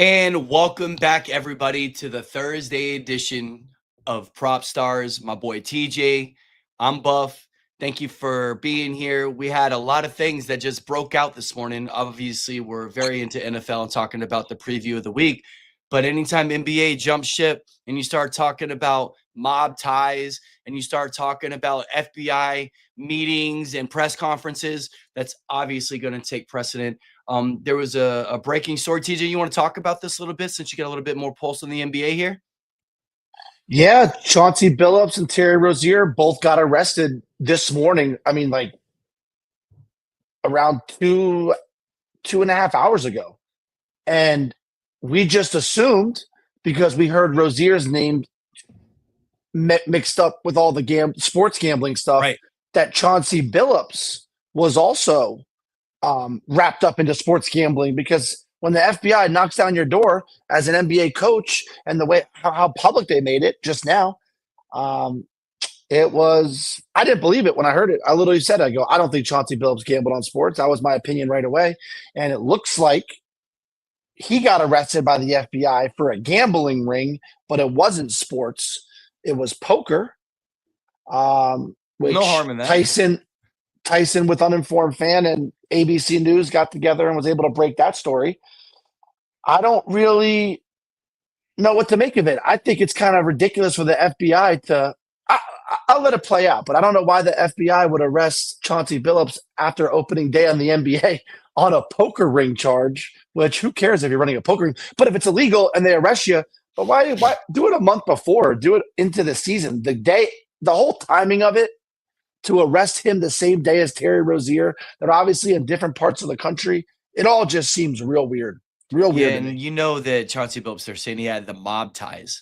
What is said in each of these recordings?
And welcome back, everybody, to the Thursday edition of Prop Stars. My boy TJ, I'm Buff. Thank you for being here. We had a lot of things that just broke out this morning. Obviously, we're very into NFL and talking about the preview of the week. But anytime NBA jumps ship and you start talking about mob ties and you start talking about FBI meetings and press conferences, that's obviously going to take precedent. There was a breaking story. TJ, you want to talk about this a little bit since you got a little bit more pulse on the NBA here? Yeah, Chauncey Billups and Terry Rozier both got arrested this morning. I mean, like around two and a half hours ago. And we just assumed because we heard Rozier's name mixed up with all the sports gambling stuff Right. that Chauncey Billups was also wrapped up into sports gambling because when the FBI knocks down your door as an NBA coach and the way how public they made it just now, I didn't believe it when I heard it. I literally said, I don't think Chauncey Billups gambled on sports. That was my opinion right away. And it looks like he got arrested by the FBI for a gambling ring, but it wasn't sports. It was poker. Which No harm in that. Tyson with Uninformed Fan and ABC News got together and was able to break that story. I don't really know what to make of it. I think it's kind of ridiculous for the FBI to I'll let it play out, but I don't know why the FBI would arrest Chauncey Billups after opening day on the NBA on a poker ring charge, which who cares if you're running a poker ring? But if it's illegal and they arrest you, but why do it a month before? Do it into the season. The whole timing of it to arrest him the same day as Terry Rozier, they're obviously in different parts of the country. It all just seems real weird. Real weird. And you know that Chauncey Billups, they're saying he had the mob ties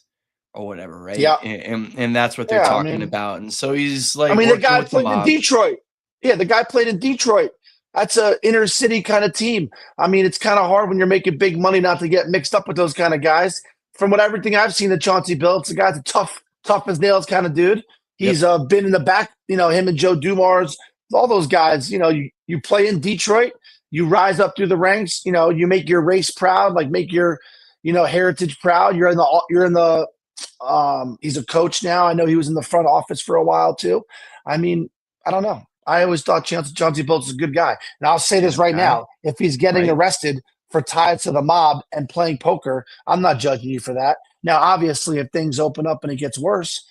or whatever, right? Yeah. And that's what they're talking about. And so he's like, the guy played in Detroit. Yeah, the guy played in Detroit. That's a inner city kind of team. I mean, it's kind of hard when you're making big money not to get mixed up with those kind of guys. From everything I've seen of Chauncey Billups, the guy's a tough as nails kind of dude. He's been in the back, him and Joe Dumars, all those guys. You play in Detroit, you rise up through the ranks. You make your race proud, like make your, heritage proud. You're in the. He's a coach now. I know he was in the front office for a while too. I mean, I don't know. I always thought Chauncey Billups was a good guy. And I'll say this right now. If he's getting arrested for ties to the mob and playing poker, I'm not judging you for that. Now, obviously, if things open up and it gets worse,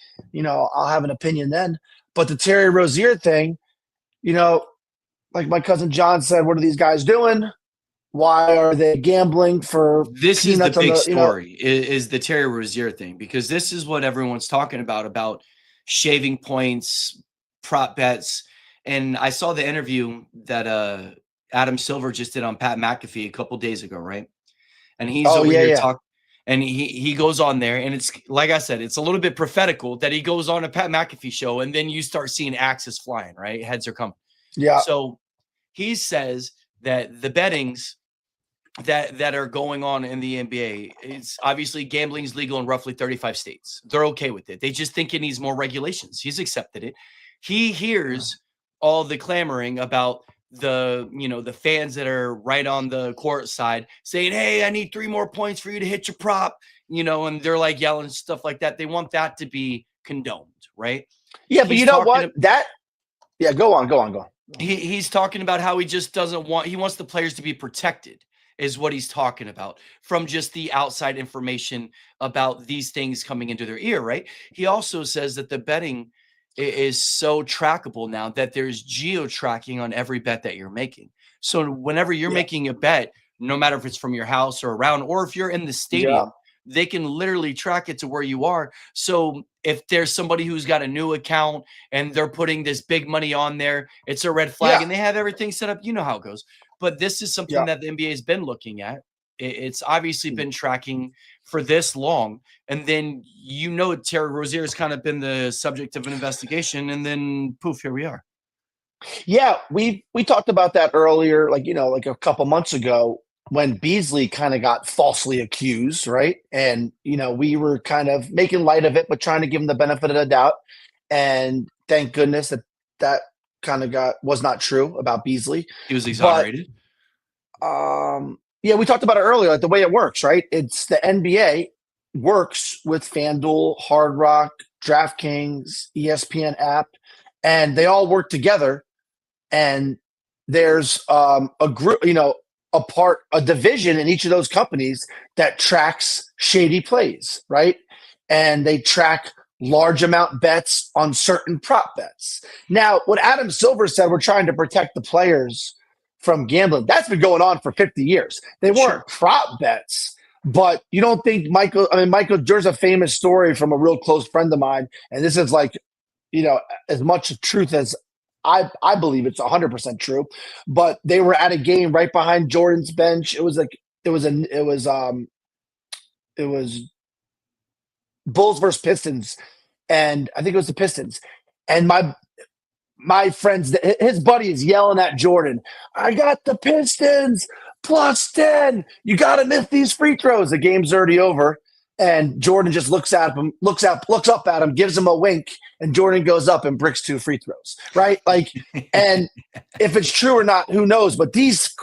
I'll have an opinion then. But the Terry Rozier thing, like my cousin John said, what are these guys doing? Why are they gambling for this is the big story is the Terry Rozier thing, because this is what everyone's talking about shaving points, prop bets. And I saw the interview that Adam Silver just did on Pat McAfee a couple days ago, right? And he's over here talking, and he goes on there, and it's like I said, it's a little bit prophetical that he goes on a Pat McAfee show, and then you start seeing axes flying, right? Heads are coming. Yeah. So he says that the bettings that are going on in the NBA, it's obviously gambling is legal in roughly 35 states. They're okay with it. They just think it needs more regulations. He's accepted it. He hears all the clamoring about the fans that are right on the court side saying, "Hey, I need 3 more points for you to hit your prop," and they're like yelling stuff like that. They want that to be condoned, right? Yeah, but you know what? Go on. He's talking about how he just he wants the players to be protected, is what he's talking about, from just the outside information about these things coming into their ear, right? He also says that the betting is so trackable now that there's geo-tracking on every bet that you're making. So whenever you're making a bet, no matter if it's from your house or around, or if you're in the stadium, they can literally track it to where you are. So if there's somebody who's got a new account and they're putting this big money on there, it's a red flag, and they have everything set up. You know how it goes. But this is something that the NBA has been looking at. It's obviously been tracking for this long. And then, Terry Rozier has kind of been the subject of an investigation. And then poof, here we are. Yeah, we talked about that earlier, like a couple months ago when Beasley kind of got falsely accused, right? And, we were kind of making light of it, but trying to give him the benefit of the doubt. And thank goodness that kind of was not true about Beasley. He was exonerated. But, Yeah, we talked about it earlier, like the way it works, right? It's the NBA works with FanDuel, Hard Rock, DraftKings, ESPN app, and they all work together. And there's a group, a division in each of those companies that tracks shady plays, right? And they track large amount bets on certain prop bets. Now, what Adam Silver said, we're trying to protect the players from gambling. That's been going on for 50 years. They weren't prop bets, but you don't think Michael, there's a famous story from a real close friend of mine, and this is like, as much truth as I believe it's 100% true, but they were at a game right behind Jordan's bench. It was Bulls versus Pistons, and I think it was the Pistons. And my friends, his buddy is yelling at Jordan, "I got the Pistons plus 10. You got to miss these free throws." The game's already over. And Jordan just looks up at him, gives him a wink, and Jordan goes up and bricks 2 free throws, right? Like, and if it's true or not, who knows? But these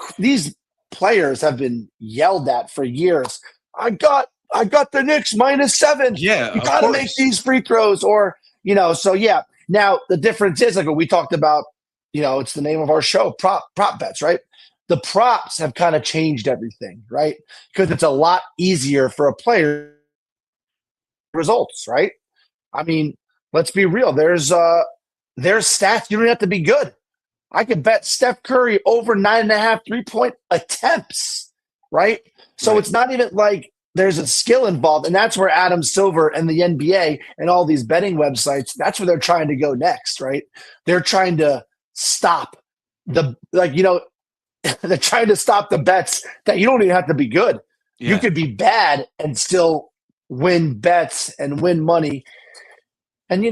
players have been yelled at for years. I got the Knicks -7. Yeah, you got to make these free throws, or So yeah. Now the difference is, like what we talked about. It's the name of our show, prop bets, right? The props have kind of changed everything, right? Because it's a lot easier for a player results, right? I mean, let's be real. There's stats. You don't have to be good. I could bet Steph Curry over 9.5 3-point attempts, right? So It's not even like there's a skill involved, and that's where Adam Silver and the NBA and all these betting websites, that's where they're trying to go next, right? They're trying to stop they're trying to stop the bets that you don't even have to be good. Yeah. You could be bad and still win bets and win money. And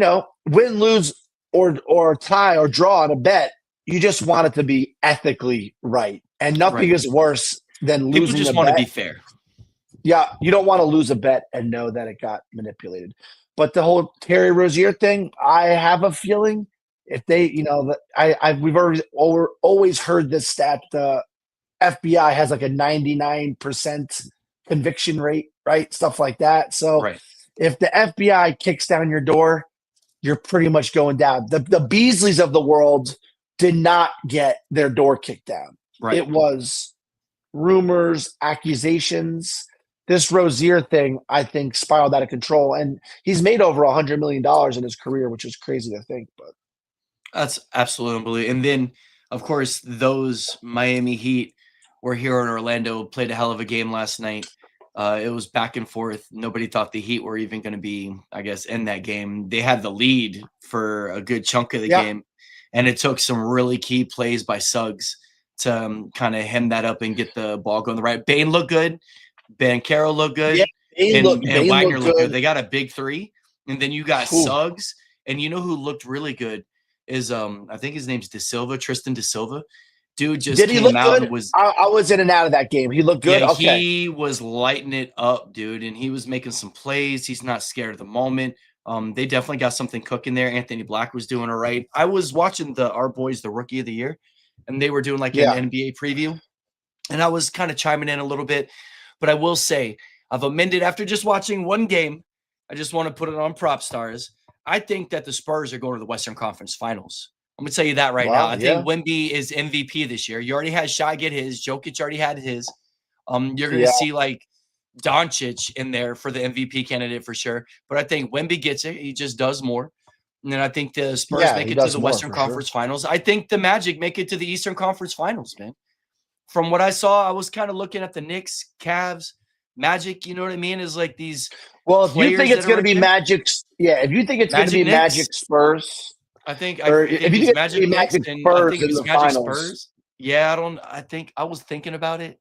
win, lose, or tie or draw on a bet, you just want it to be ethically right. And nothing is worse than losing. People just want to be fair. Yeah, you don't want to lose a bet and know that it got manipulated. But the whole Terry Rozier thing, I have a feeling if they, we've always heard this stat. The FBI has like a 99% conviction rate, right? Stuff like that. So if the FBI kicks down your door, you're pretty much going down. The Beasleys of the world did not get their door kicked down. Right. It was rumors, accusations. This Rozier thing, I think, spiraled out of control. And he's made over $100 million in his career, which is crazy to think. But that's absolutely unbelievable. And then, of course, those Miami Heat were here in Orlando, played a hell of a game last night. It was back and forth. Nobody thought the Heat were even going to be, I guess, in that game. They had the lead for a good chunk of the game, and it took some really key plays by Suggs to kind of hem that up and get the ball going the right. Bain looked good. Banchero looked good. Yeah, and Wagner looked good. They got a big 3. And then you got Suggs. And you know who looked really good is, I think his name's Tristan De Silva. Dude just Did he came look out good? and was I was in and out of that game. He looked good. Yeah, okay. He was lighting it up, dude, and he was making some plays. He's not scared of the moment. They definitely got something cooking there. Anthony Black was doing all right. I was watching our boys, the Rookie of the Year, and they were doing like an NBA preview, and I was kind of chiming in a little bit. But I will say, I've amended after just watching one game. I just want to put it on Prop Stars. I think that the Spurs are going to the Western Conference Finals. I'm going to tell you that right now. I think Wemby is MVP this year. You already had Shai get his. Jokic already had his. You're going to see like Doncic in there for the MVP candidate for sure. But I think Wemby gets it. He just does more. And then I think the Spurs make it to the Western Conference Finals. I think the Magic make it to the Eastern Conference Finals, man. From what I saw, I was kind of looking at the Knicks, Cavs, Magic, you know what I mean? Is like these. Well, if you think it's going to be Magic, if you think it's going to be Magic Spurs. I think it's Magic Spurs in the finals. Yeah, I was thinking about it,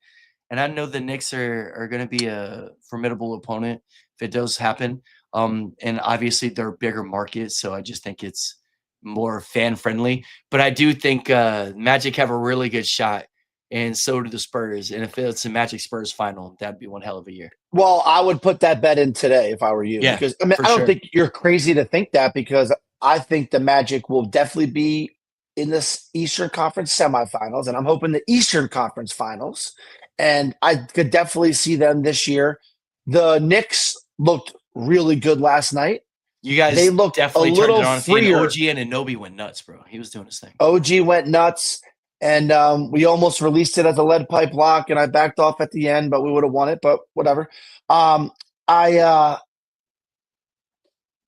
and I know the Knicks are going to be a formidable opponent if it does happen. And obviously they're a bigger market, so I just think it's more fan friendly. But I do think Magic have a really good shot, and so do the Spurs. And if it's a Magic Spurs final, that'd be one hell of a year. Well, I would put that bet in today if I were you. Yeah, because I don't think you're crazy to think that, because I think the Magic will definitely be in this Eastern Conference semifinals, and I'm hoping the Eastern Conference Finals. and I could definitely see them this year. The Knicks looked really good last night. You guys They looked a definitely turned it little on at the end. freer. OG and Anobi went nuts, bro. He was doing his thing. OG went nuts, and we almost released it as a lead pipe lock, and I backed off at the end, but we would have won it. But whatever. I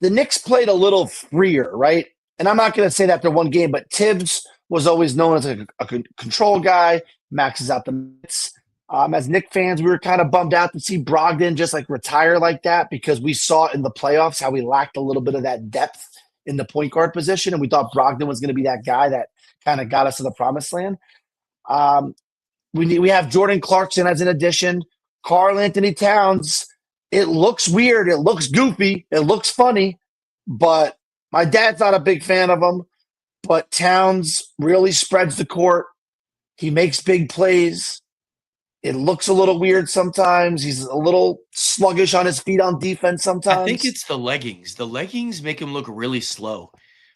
the Knicks played a little freer, right? And I'm not going to say that they're one game, but Tibbs was always known as a control guy, maxes out the minutes. As Knicks fans, we were kind of bummed out to see Brogdon just like retire like that because we saw in the playoffs how we lacked a little bit of that depth in the point guard position, and we thought Brogdon was going to be that guy that kind of got us to the promised land. We have Jordan Clarkson as an addition. Karl Anthony Towns. It looks weird. It looks goofy. It looks funny, but my dad's not a big fan of him. But Towns really spreads the court. He makes big plays. It looks a little weird sometimes. He's a little sluggish on his feet on defense sometimes. I think it's the leggings. The leggings make him look really slow.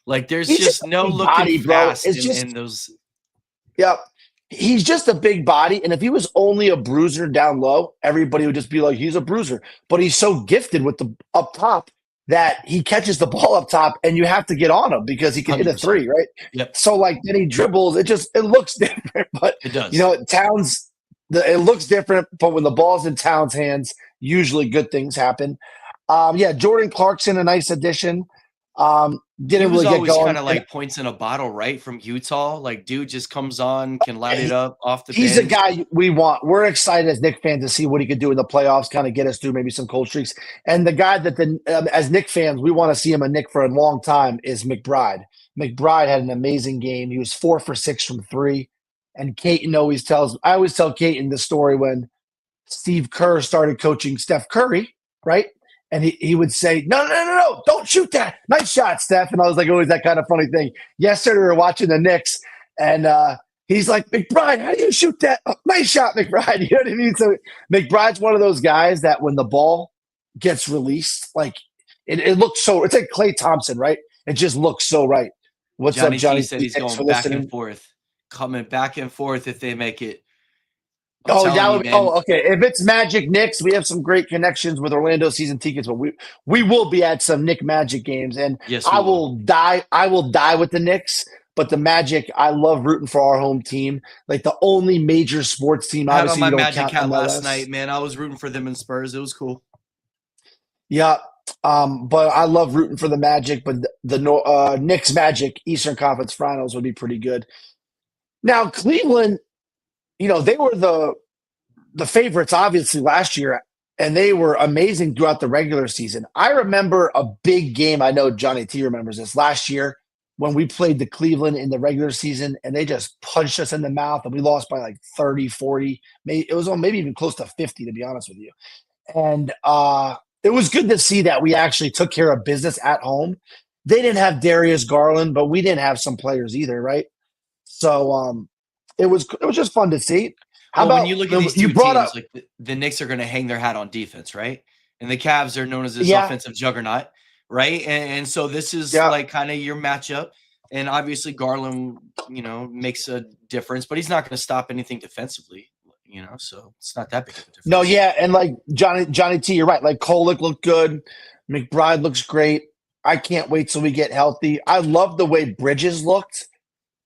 Like there's He's just no big looking body, bro. fast It's just in those. yeah. He's just a big body, and if he was only a bruiser down low, everybody would just be like, he's a bruiser. But he's so gifted with the up top that he catches the ball up top, and you have to get on him because he can hit a 100%. three, right? Yep. So like then he dribbles. It looks different, but It does. Towns. It looks different, but when the ball's in Towns' hands, usually good things happen. Jordan Clarkson, a nice addition. Didn't He was really get always going. kind of like points in a bottle, right? From Utah. Like dude just comes on, can light it up off the He's bench. the guy we want. We're excited as Knicks fans to see what he could do in the playoffs, kind of get us through maybe some cold streaks. And the guy that as Knicks fans, we want to see him a Knick for a long time is McBride. McBride had an amazing game. He was 4 for 6 from 3. And Caton I always tell Caton the story when Steve Kerr started coaching Steph Curry, right? And he would say, no, don't shoot that. Nice shot, Steph. And I was like, always that kind of funny thing. Yesterday we were watching the Knicks, and he's like, McBride, how do you shoot that? Oh, nice shot, McBride. You know what I mean? So McBride's one of those guys that when the ball gets released, like it looks so, it's like Klay Thompson, right? It just looks so right. What's Johnny up, Johnny? T said he's Thanks for going back listening. and forth, coming back and forth if they make it. Okay. If it's Magic Knicks, we have some great connections with Orlando season tickets, but we will be at some Knick Magic games, and Yes, I will die with the Knicks. But the Magic, I love rooting for our home team, like the only major sports team. I had on Obviously, my you don't Magic count hat last MLS. night, man. I was rooting for them in Spurs. It was cool. Yeah, but I love rooting for the Magic. But the Knicks Magic Eastern Conference Finals would be pretty good. Now Cleveland, they were the favorites obviously last year, and they were amazing throughout the regular season. I remember a big game. I know Johnny T remembers this last year when we played the Cleveland in the regular season, and they just punched us in the mouth, and we lost by like 30, 40. It was maybe even close to 50, to be honest with you. And it was good to see that we actually took care of business at home. They didn't have Darius Garland, but we didn't have some players either, right? So it was just fun to see. How Well, about when you look at these two you brought teams, up like the Knicks are going to hang their hat on defense, right? And the Cavs are known as this Yeah. offensive juggernaut, right? And so this is Yeah. like kind of your matchup. And obviously Garland, makes a difference, but he's not going to stop anything defensively, so it's not that big of a difference. No, yeah, and like Johnny T, you're right. Like Kolek looked good, McBride looks great. I can't wait till we get healthy. I love the way Bridges looked.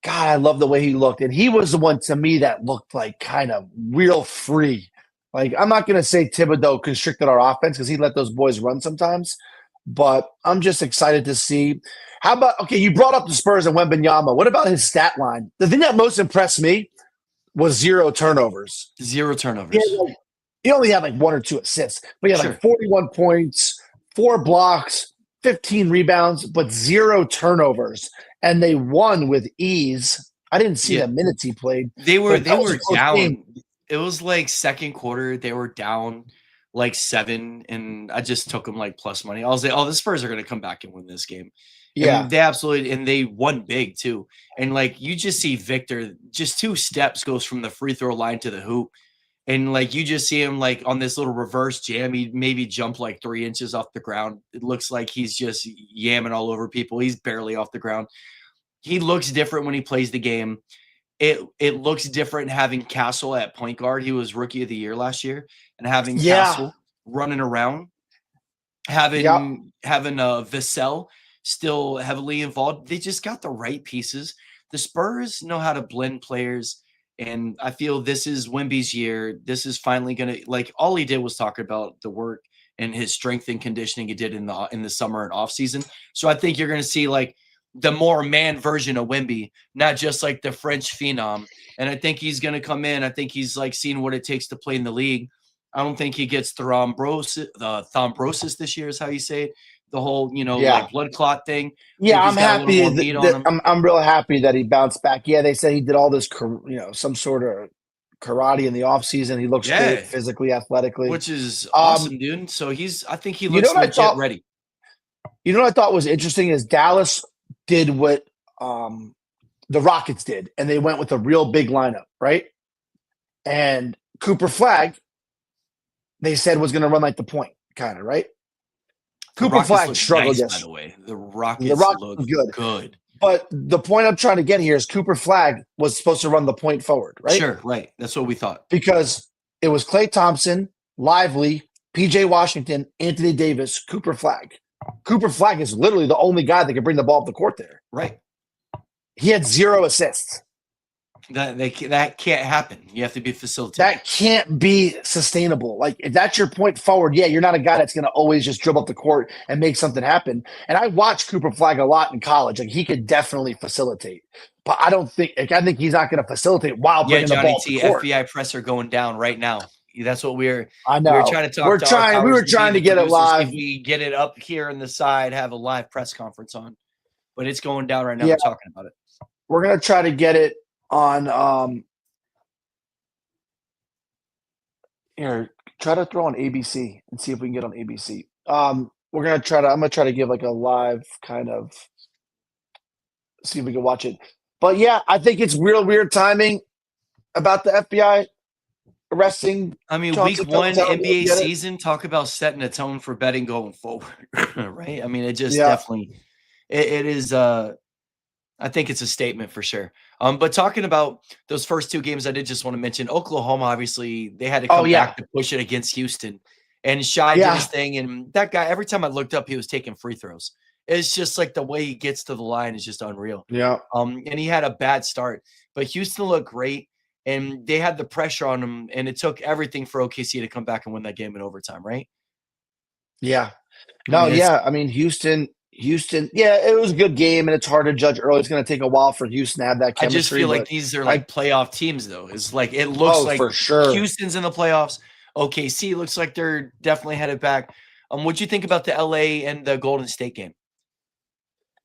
God, I love the way he looked, and he was the one to me that looked like kind of real free. Like I'm not going to say Thibodeau constricted our offense because he let those boys run sometimes, but I'm just excited to see. How about you brought up the Spurs and Wembanyama. What about his stat line? The thing that most impressed me was 0 turnovers. 0 turnovers. He only had like 1 or 2 assists, but he had like 41 points, 4 blocks, 15 rebounds, but 0 turnovers. And they won with ease. I didn't see the minutes he played. They were down. Game. It was like second quarter. They were down like 7, and I just took them like plus money. I was like, the Spurs are going to come back and win this game. Yeah, and they absolutely, and they won big too. And like you just see Victor, just 2 steps goes from the free throw line to the hoop, and like you just see him like on this little reverse jam. He maybe jumped like 3 inches off the ground. It looks like he's just yamming all over people. He's barely off the ground. He looks different when he plays the game. it looks different having Castle at point guard. He was rookie of the year last year, and having Yeah. Castle running around, Yep. having Vassell still heavily involved. They just got the right pieces. The Spurs know how to blend players, and I feel this is Wemby's year. This is finally gonna like all he did was talk about the work and his strength and conditioning he did in the summer and off season. So I think you're gonna see like the more man version of Wemby, not just like the French phenom. And I think he's gonna come in. I think he's like seeing what it takes to play in the league. I don't think he gets thrombosis this year is how you say it. The whole, Yeah. like blood clot thing. I Yeah, think I'm he's got a little happy more meat on that him. I'm real happy that he bounced back. Yeah, they said he did all this, some sort of karate in the off season. He looks Yeah. great physically, athletically. Which is awesome, dude. So I think he looks legit ready. You know what I thought was interesting is Dallas did what the Rockets did, and they went with a real big lineup, right? And Cooper Flag, they said was going to run like the point, kind of, right? Cooper Flag struggled nice, by the way. The Rockets look good. But the point I'm trying to get here is Cooper Flag was supposed to run the point forward, right? Sure, right. That's what we thought. Because it was Klay Thompson, Lively, PJ Washington, Anthony Davis, Cooper Flag. Cooper Flag is literally the only guy that can bring the ball up the court there. Right. He had 0 assists. That can't happen. You have to be facilitated. That can't be sustainable. Like, if that's your point forward, yeah, you're not a guy that's going to always just dribble up the court and make something happen. And I watched Cooper Flag a lot in college. Like, he could definitely facilitate. But I think he's not going to facilitate while bringing the ball up the court. FBI presser going down right now. That's what I know. We were trying to talk. We were trying to get it live. If we get it up here on the side, have a live press conference on. But it's going down right now. Yeah. We're talking about it. We're going to try to get it on here. Try to throw on ABC and see if we can get on ABC. I'm gonna try to give like a live kind of see if we can watch it. But yeah, I think it's real weird timing about the FBI arresting. I mean, week 1 NBA season, talk about setting a tone for betting going forward, right? I mean, it just definitely it is I think it's a statement for sure. But talking about those first 2 games, I did just want to mention Oklahoma. Obviously, they had to come back to push it against Houston, and Shai did his thing. And that guy, every time I looked up, he was taking free throws. It's just like the way he gets to the line is just unreal. Yeah. And he had a bad start, but Houston looked great, and they had the pressure on him, and it took everything for OKC to come back and win that game in overtime, right? Yeah. I mean, Houston, it was a good game, and it's hard to judge early. It's going to take a while for Houston to have that chemistry. I just feel like these are like playoff teams, though. It's like it looks like for sure. Houston's in the playoffs. OKC looks like they're definitely headed back. What'd you think about the LA and the Golden State game?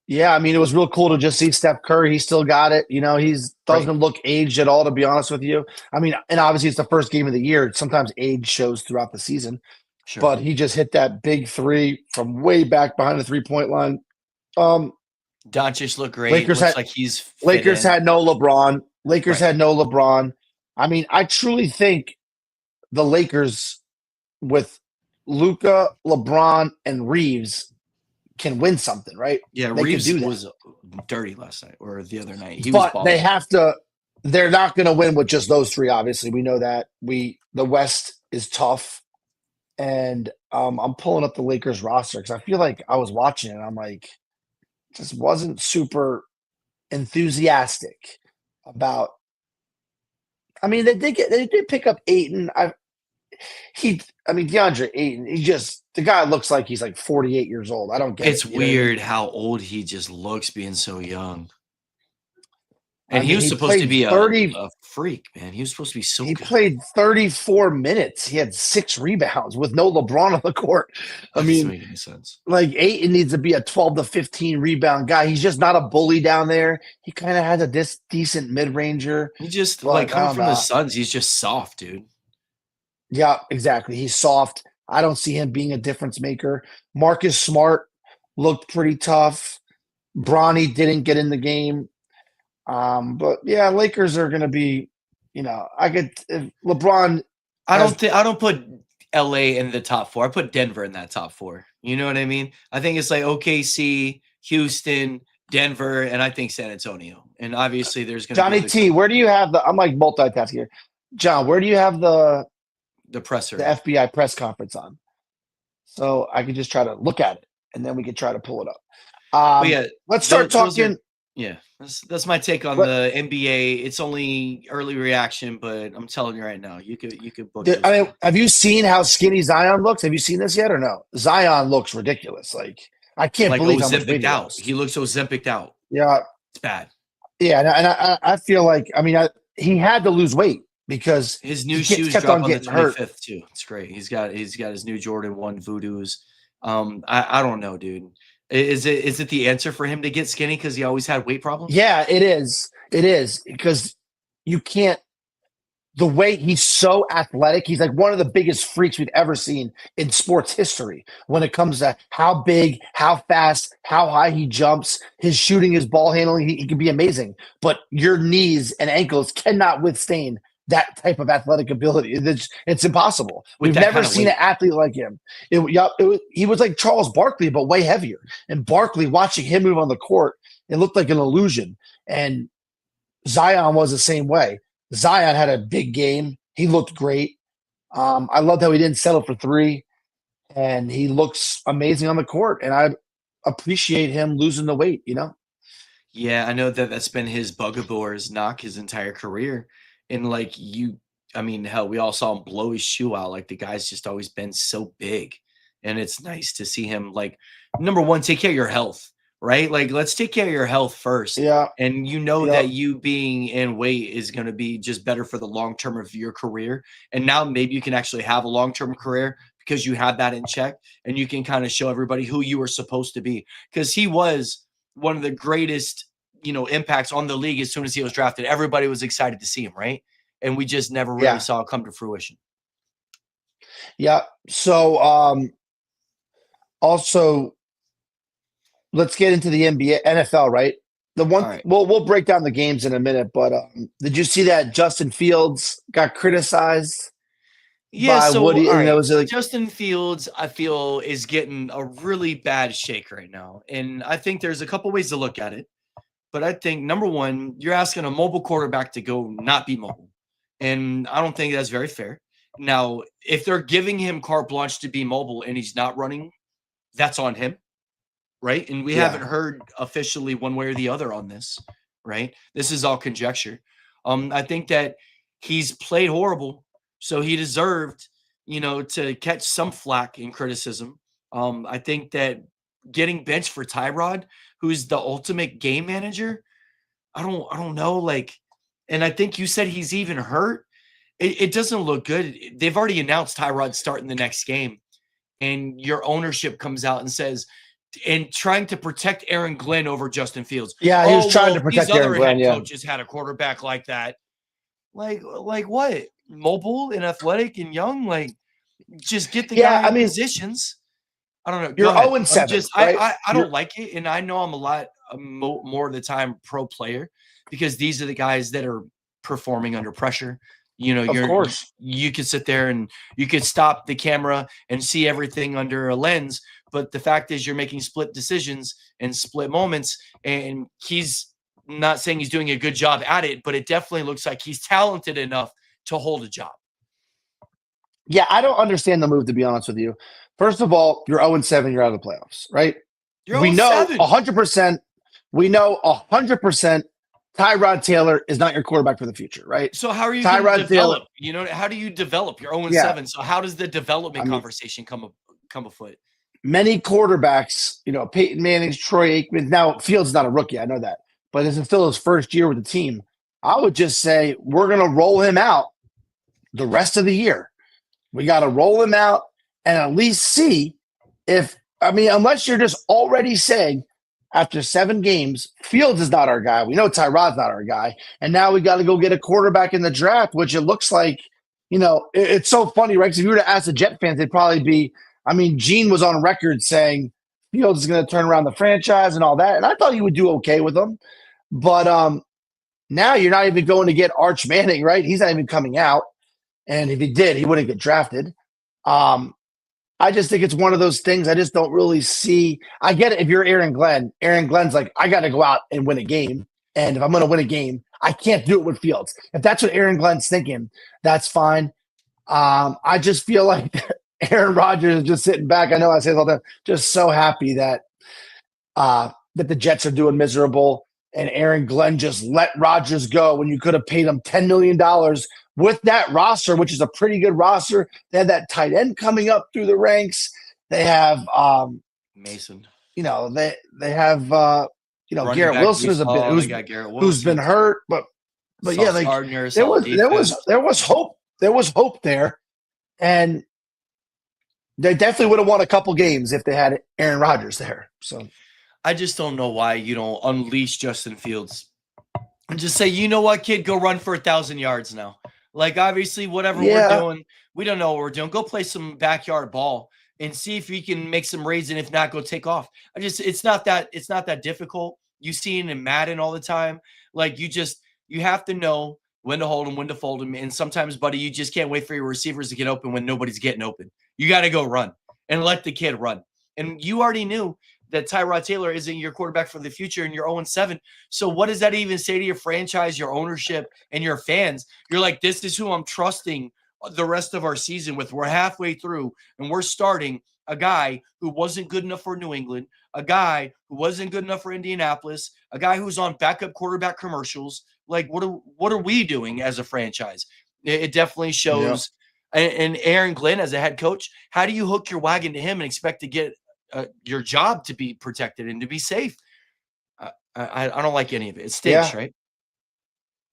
Yeah, I mean, it was real cool to just see Steph Curry. He still got it. You know, he doesn't look aged at all, to be honest with you. I mean, and obviously it's the first game of the year. Sometimes age shows throughout the season. Sure. But he just hit that big 3 from way back behind the 3-point line. Doncic looked great. Lakers had no LeBron. Had no LeBron. I mean, I truly think the Lakers with Luka, LeBron, and Reeves can win something, right? Yeah, Reeves was dirty last night or the other night. They have to. They're not going to win with just those 3. Obviously, we know that. The West is tough. And I'm pulling up the Lakers roster because I feel like I was watching it and I'm like, just wasn't super enthusiastic about. I mean, they did pick up Ayton. DeAndre Ayton. The guy looks like he's like 48 years old. I don't get it. It's weird how old he just looks being so young. And he was supposed to be a freak, man. He was supposed to be so good. He played 34 minutes. He had 6 rebounds with no LeBron on the court. That doesn't make any sense. Like, Ayton needs to be a 12 to 15 rebound guy. He's just not a bully down there. He kind of has a decent mid-ranger. He just, coming from the Suns, he's just soft, dude. Yeah, exactly. He's soft. I don't see him being a difference maker. Marcus Smart looked pretty tough. Bronny didn't get in the game. But yeah, Lakers are going to be, if LeBron. I don't put LA in the top 4. I put Denver in that top 4. You know what I mean? I think it's like OKC, Houston, Denver, and I think San Antonio. And obviously, there's going to Johnny be T, where do you have the? I'm like multitasking here. John, where do you have the presser. the FBI press conference on? So I could just try to look at it, and then we could try to pull it up. But yeah, Let's start those are, talking. yeah, that's my take on Let- the NBA. It's only early reaction, but I'm telling you right now, you could book. I mean, have you seen how skinny Zion looks? Have you seen this yet or no? Zion looks ridiculous. Like I can't like believe how much weight Ozempic he out. lost. He looks Ozempic out. Yeah, It's bad. yeah, and I feel like he had to lose weight because His new he shoes kept drop on on the getting hurt. 25th too. It's great. He's got his new Jordan 1 Voodoos. I don't know, dude. Is it the answer for him to get skinny because he always had weight problems? Yeah, it is. It is because you can't. The way he's so athletic, he's like one of the biggest freaks we've ever seen in sports history when it comes to how big, how fast, how high he jumps, his shooting, his ball handling. He can be amazing, but your knees and ankles cannot withstand that type of athletic ability. It's impossible. With We've that never kind of seen weight. an athlete like him. He was like Charles Barkley, but way heavier. And Barkley, watching him move on the court, it looked like an illusion. And Zion was the same way. Zion had a big game. He looked great. I loved how he didn't settle for three, and he looks amazing on the court. And I appreciate him losing the weight. Yeah, I know that's been his bugaboo or his knock his entire career. And I mean, hell, we all saw him blow his shoe out. Like the guy's just always been so big. And it's nice to see him like number one, take care of your health, right? Like let's take care of your health first. Yeah, And that you being in weight is going to be just better for the long term of your career. And now maybe you can actually have a long term career because you have that in check and you can kind of show everybody who you were supposed to be. Because he was one of the greatest, impacts on the league as soon as he was drafted. Everybody was excited to see him, right? And we just never really saw it come to fruition. Yeah. So also let's get into the NBA, NFL, right? Right. We'll break down the games in a minute, but did you see that Justin Fields got criticized? Yeah, by so Woody, all and right. it was like, Justin Fields, I feel, is getting a really bad shake right now. And I think there's a couple ways to look at it. But I think number one, you're asking a mobile quarterback to go not be mobile. And I don't think that's very fair. Now, if they're giving him carte blanche to be mobile and he's not running, that's on him. Right. And we haven't heard officially one way or the other on this. Right. This is all conjecture. I think that he's played horrible. So he deserved, to catch some flack and criticism. I think that getting benched for Tyrod, who's the ultimate game manager, I don't know. Like, and I think you said he's even hurt. It doesn't look good. They've already announced Tyrod starting the next game, and your ownership comes out and says, and trying to protect Aaron Glenn over Justin Fields. Yeah, he was trying to protect these Aaron other Glenn. head Yeah, coaches had a quarterback like that. Like what? Mobile and athletic and young? Like, just get the guy in positions. I don't know. You're Go ahead. 0-7. Right? I don't like it, and I know I'm a lot more of the time pro player because these are the guys that are performing under pressure. Of course. You could sit there and you could stop the camera and see everything under a lens, but the fact is you're making split decisions and split moments, and he's not saying he's doing a good job at it, but it definitely looks like he's talented enough to hold a job. Yeah, I don't understand the move, to be honest with you. First of all, you're 0-7, you're out of the playoffs, right? We know 100%. We know 100% Tyrod Taylor is not your quarterback for the future, right? So how are you going to develop? How do you develop? You're 0-7. So how does the development conversation come afoot? Many quarterbacks, Peyton Manning's, Troy Aikman. Now, Fields is not a rookie, I know that. But this is still his first year with the team. I would just say we're going to roll him out the rest of the year. We got to roll him out and at least see unless you're just already saying after 7 games, Fields is not our guy. We know Tyrod's not our guy. And now we got to go get a quarterback in the draft, which it looks like, it's so funny, right? Because if you were to ask the Jet fans, they'd probably be, Gene was on record saying Fields is going to turn around the franchise and all that. And I thought he would do okay with them. But now you're not even going to get Arch Manning, right? He's not even coming out. And if he did, he wouldn't get drafted. I just think it's one of those things I just don't really see. I get it if you're Aaron Glenn. Aaron Glenn's like, I got to go out and win a game. And if I'm going to win a game, I can't do it with Fields. If that's what Aaron Glenn's thinking, that's fine. I just feel like Aaron Rodgers is just sitting back. I know I say this all the time, just so happy that that the Jets are doing miserable and Aaron Glenn just let Rodgers go when you could have paid him $10 million with that roster, which is a pretty good roster. They have that tight end coming up through the ranks. They have Mason. They have Running Garrett back Wilson is a bit who's been hurt, but yeah, there was hope. There was hope there, and they definitely would have won a couple games if they had Aaron Rodgers there. So I just don't know why you don't unleash Justin Fields and just say, you know what, kid, go run for 1,000 yards now. Like, obviously, whatever we're doing, we don't know what we're doing. Go play some backyard ball and see if you can make some raids, and if not, go take off. It's not that difficult. You see it in Madden all the time. Like, you have to know when to hold him, when to fold him. And sometimes, buddy, you just can't wait for your receivers to get open when nobody's getting open. You got to go run and let the kid run. And you already knew that Tyrod Taylor isn't your quarterback for the future, and you're 0-7. So what does that even say to your franchise, your ownership, and your fans? You're like, this is who I'm trusting the rest of our season with. We're halfway through, and we're starting a guy who wasn't good enough for New England, a guy who wasn't good enough for Indianapolis, a guy who's on backup quarterback commercials. Like, what are we doing as a franchise? It definitely shows. Yeah. And Aaron Glenn, as a head coach, how do you hook your wagon to him and expect to get your job to be protected and to be safe? I don't like any of it. It stinks, right?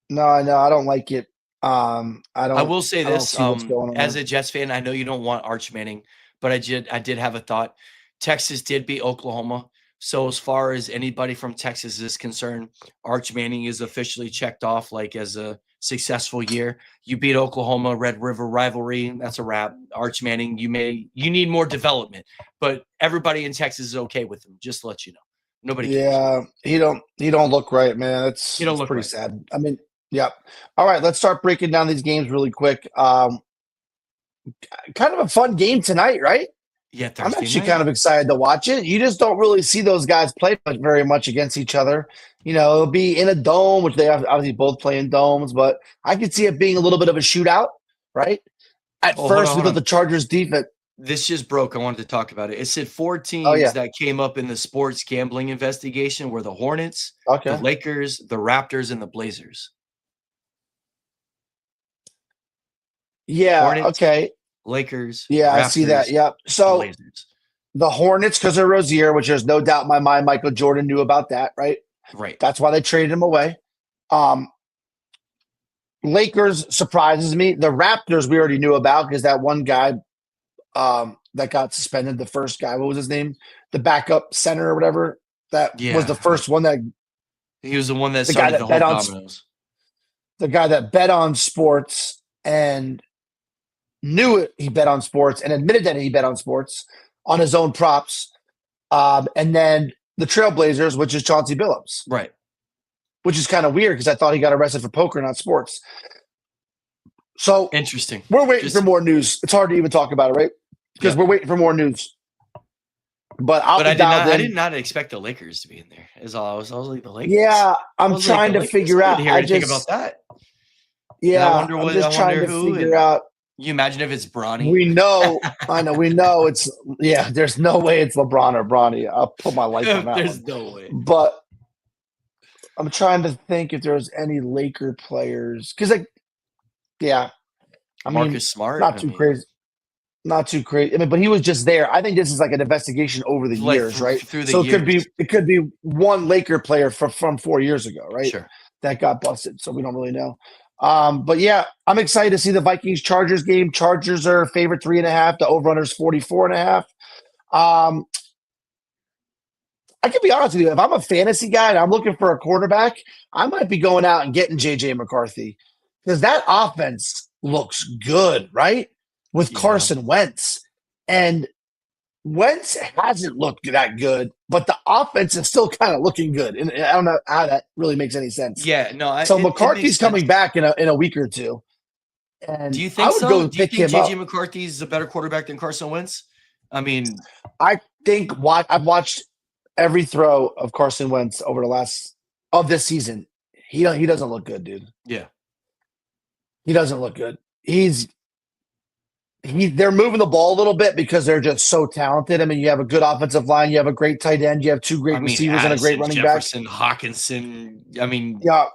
No, I don't like it. I will say this, as a Jets fan, I know you don't want Arch Manning, but I did have a thought. Texas did beat Oklahoma. So as far as anybody from Texas is concerned, Arch Manning is officially checked off like as a successful year. You beat Oklahoma, Red River rivalry. That's a wrap. Arch Manning, you need more development, but everybody in Texas is okay with him. Just to let you know. Nobody cares. Yeah, he don't look right, man. It's pretty sad. I mean, yeah. All right, let's start breaking down these games really quick. Kind of a fun game tonight, right? Yeah, I'm actually kind of excited to watch it. You just don't really see those guys play very much against each other. It'll be in a dome, which they obviously both play in domes, but I could see it being a little bit of a shootout, right? At first, we thought the Chargers defense. This just broke. I wanted to talk about it. It said 4 teams that came up in the sports gambling investigation were the Hornets, the Lakers, the Raptors, and the Blazers. Yeah, Hornets, Lakers. Yeah, Raptors, I see that. Yep. So Blazers. The Hornets, because of Rozier, which there's no doubt in my mind, Michael Jordan knew about that, right? Right. That's why they traded him away. Lakers surprises me. The Raptors we already knew about because that one guy that got suspended, the first guy, what was his name? The backup center or whatever. That was the first one that he was the one that started the whole dominoes. The guy that bet on sports and knew it, he bet on sports and admitted that he bet on sports on his own props. And then the Trailblazers, which is Chauncey Billups. Right. Which is kind of weird because I thought he got arrested for poker, not sports. So interesting. We're waiting for more news. It's hard to even talk about it, right? Because we're waiting for more news. But I did not expect the Lakers to be in there. Is all I was like the Lakers. Yeah, I'm trying to figure out. I think about that. Yeah, I'm just trying to figure out. You imagine if it's Bronny. We know. I know. We know it's. Yeah, there's no way it's LeBron or Bronny. I'll put my life on that. There's no way. But I'm trying to think if there's any Laker players because, Marcus Smart, not too crazy. Not too crazy. I mean, but he was just there. I think this is like an investigation over the years, right? It could be one Laker player from 4 years ago, right? Sure. That got busted, so we don't really know. But yeah, I'm excited to see the Vikings Chargers game. Chargers are favorite 3.5. The over/under's 44.5. I can be honest with you. If I'm a fantasy guy and I'm looking for a quarterback, I might be going out and getting JJ McCarthy because that offense looks good, right? With Carson Wentz. And Wentz hasn't looked that good, but the offense is still kind of looking good. And I don't know how that really makes any sense. Yeah, no. So McCarthy's coming back in a week or two. And do you think so? Do you think JJ McCarthy's a better quarterback than Carson Wentz? I mean, I think I've watched every throw of Carson Wentz over the last of this season. He doesn't look good, dude. yeah. He doesn't look good. They're moving the ball a little bit because they're just so talented. I mean, you have a good offensive line, you have a great tight end, you have two great I mean, receivers and a great Addison, running back. Jefferson, Hawkinson. I mean, Yeah,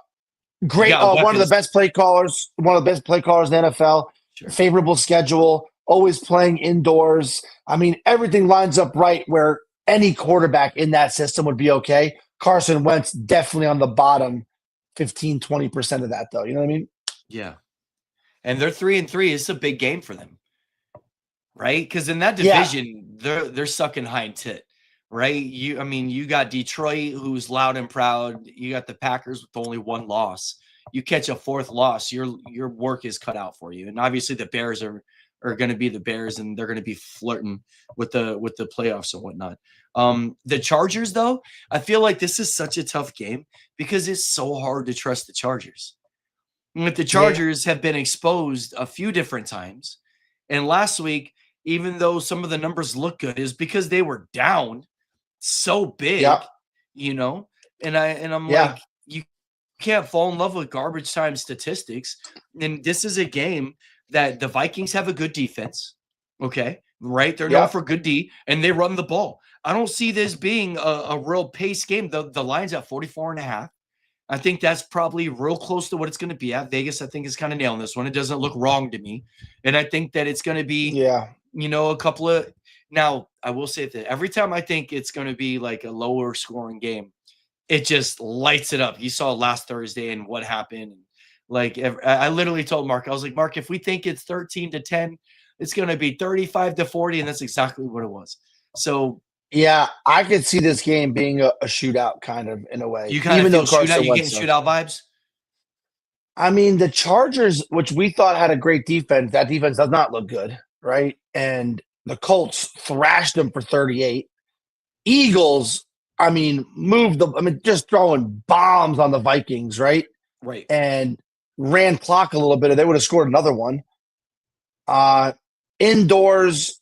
great. got One of the weapons. best play callers, one of the best play callers in the NFL. Sure. Favorable schedule, always playing indoors. I mean, everything lines up right where any quarterback in that system would be okay. Carson Wentz definitely on the bottom 15, 20% of that, though. You know what I mean? Yeah. And they're 3-3. It's a big game for them. Right? Because in that Yeah. division, they're sucking hind tit. Right? You got Detroit, who's loud and proud. You got the Packers with only one loss. You catch a fourth loss, your work is cut out for you. And obviously the Bears are going to be the Bears, and they're going to be flirting with the playoffs and whatnot. The Chargers, though, I feel like this is such a tough game because it's so hard to trust the Chargers. But the Chargers have been exposed a few different times. And last week, even though some of the numbers look good, is because they were down so big, and I'm like, you can't fall in love with garbage time statistics. And this is a game that the Vikings have a good defense. Okay. Right. They're known for good D, and they run the ball. I don't see this being a real pace game. The line's at 44.5. I think that's probably real close to what it's going to be at. Vegas, I think, is kind of nailing this one. It doesn't look wrong to me. And I think that it's going to be, a couple of – now, I will say that every time I think it's going to be like a lower scoring game, it just lights it up. You saw last Thursday and what happened. Like, I literally told Mark, I was like, Mark, if we think it's 13-10, it's going to be 35-40, and that's exactly what it was. So – yeah, I could see this game being a shootout kind of in a way. You kind of feel shootout. You getting shootout vibes? I mean, the Chargers, which we thought had a great defense, that defense does not look good, right? And the Colts thrashed them for 38. Eagles, I mean, just throwing bombs on the Vikings, right? Right. And ran clock a little bit, and they would have scored another one. Indoors,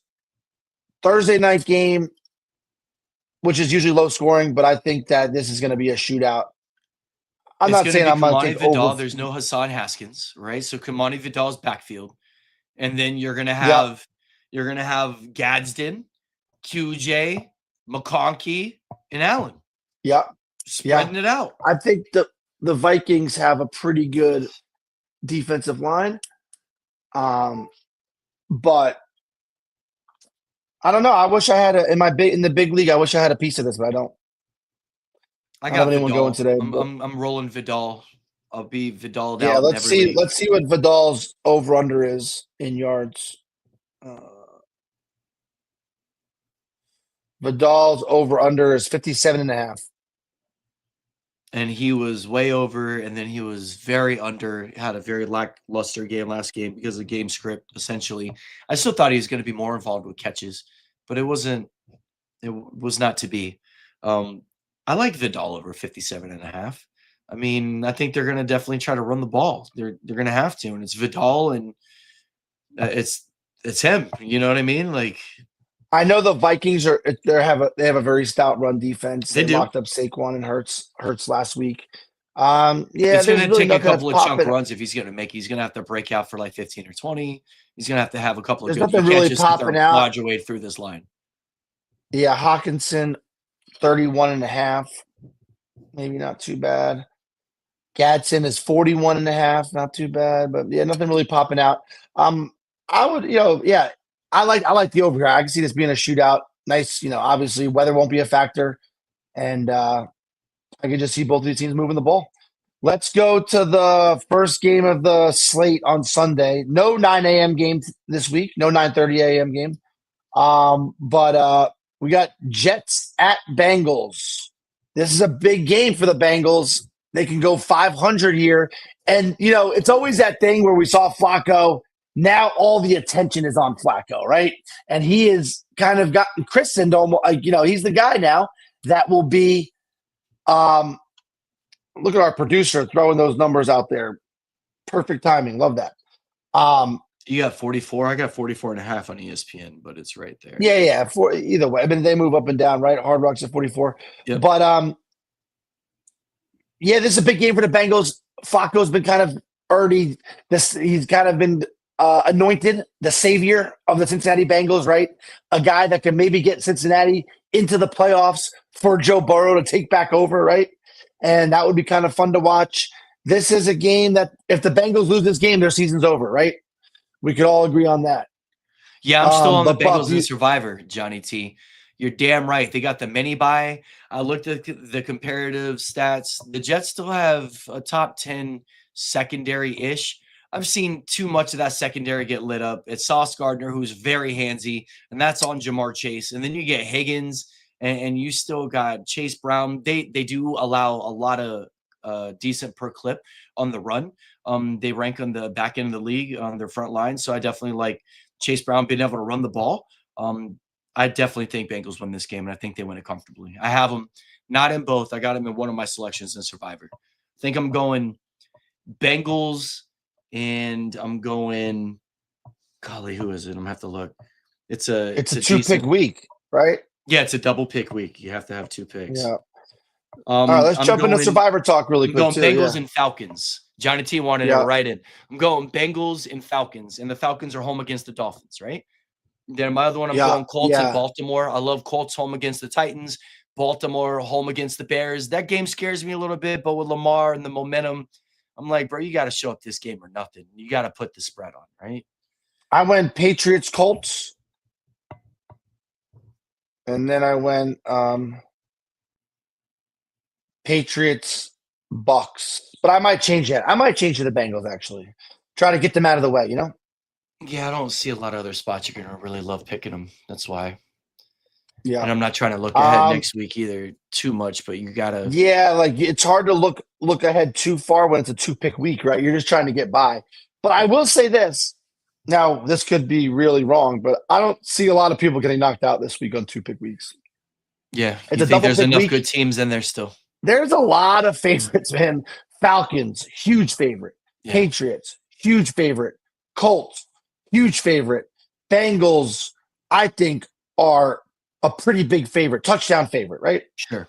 Thursday night game, which is usually low scoring, but I think that this is going to be a shootout. I'm not saying I'm going to take Vidal. over. There's no Hassan Haskins, right? So Kamani Vidal's backfield, and then you're going to have Gadsden, QJ, McConkey, and Allen. Yeah, spreading it out. I think the Vikings have a pretty good defensive line, but I don't know. I wish I had in the big league. I wish I had a piece of this, but I don't. I got anyone going today. I'm rolling Vidal. I'll be Vidal. Yeah, let's see. Let's see what Vidal's over under is in yards. Vidal's over under is 57.5. And he was way over, and then he was very under, had a very lackluster game last game because of the game script, essentially. I still thought he was going to be more involved with catches, but it was not to be. I like Vidal over 57.5. I mean, I think they're going to definitely try to run the ball. They're going to have to, and it's Vidal, and it's him. You know what I mean? Like, I know the Vikings they have a very stout run defense. They do. Locked up Saquon and Hurts last week. It's going to take a couple of chunk runs if he's going to make. He's going to have to break out for like 15 or 20. He's going to have a couple of good. Nothing really popping out. Lodge your way through this line. Yeah, Hawkinson, 31.5. Maybe not too bad. Gadsden is 41.5. Not too bad, but yeah, nothing really popping out. I would, I like the over here. I can see this being a shootout. Nice, obviously weather won't be a factor. And I can just see both of these teams moving the ball. Let's go to the first game of the slate on Sunday. No 9 a.m. game this week. No 9:30 a.m. game. But we got Jets at Bengals. This is a big game for the Bengals. They can go 500 here. And, it's always that thing where we saw Flacco. Now all the attention is on Flacco, right? And he has kind of gotten christened almost, he's the guy now that will be look at our producer throwing those numbers out there. Perfect timing. Love that. You got 44. I got 44 and a half on ESPN, but it's right there. Yeah. For either way, I mean, they move up and down, right? Hard Rock's at 44. Yep. But yeah, this is a big game for the Bengals. Flacco's been kind of already he's kind of been anointed the savior of the Cincinnati Bengals, right? A guy that can maybe get Cincinnati into the playoffs for Joe Burrow to take back over, right? And that would be kind of fun to watch. This is a game that if the Bengals lose this game, their season's over, right? We could all agree on that. Yeah, I'm still on the but Buck, Bengals and Survivor, Johnny T. You're damn right. They got the mini bye. I looked at the comparative stats. The Jets still have a top 10 secondary-ish. I've seen too much of that secondary get lit up. It's Sauce Gardner, who's very handsy, and that's on Jamar Chase. And then you get Higgins, and you still got Chase Brown. They do allow a lot of decent per clip on the run. They rank on the back end of the league on their front line. So I definitely like Chase Brown being able to run the ball. I definitely think Bengals win this game, and I think they win it comfortably. I have them not in both. I got them in one of my selections in Survivor. I think I'm going Bengals, and I'm going. Golly, who is it? I'm gonna have to look. It's a two-pick week, right? Yeah, it's a double pick week. You have to have two picks. Yeah. All right, let's jump into Survivor talk really quick. I'm going Bengals and Falcons. Johnny T wanted it right in. I'm going Bengals and Falcons, and the Falcons are home against the Dolphins, right? Then my other one, I'm going Colts and Baltimore. I love Colts home against the Titans. Baltimore home against the Bears. That game scares me a little bit, but with Lamar and the momentum, I'm like, bro, you got to show up this game or nothing. You got to put the spread on, right? I went Patriots, Colts. And then I went Patriots, Bucks. But I might change that. I might change to the Bengals, actually. Try to get them out of the way, you know? Yeah, I don't see a lot of other spots you're going to really love picking them. That's why. Yeah. And I'm not trying to look ahead next week either too much, but you got to. Yeah, like it's hard to look ahead too far when it's a two-pick week, right? You're just trying to get by. But I will say this. Now, this could be really wrong, but I don't see a lot of people getting knocked out this week on two-pick weeks. Yeah. It's there's enough good teams in there still? There's a lot of favorites, man. Falcons, huge favorite. Yeah. Patriots, huge favorite. Colts, huge favorite. Bengals, I think, are a pretty big favorite, touchdown favorite, right? Sure.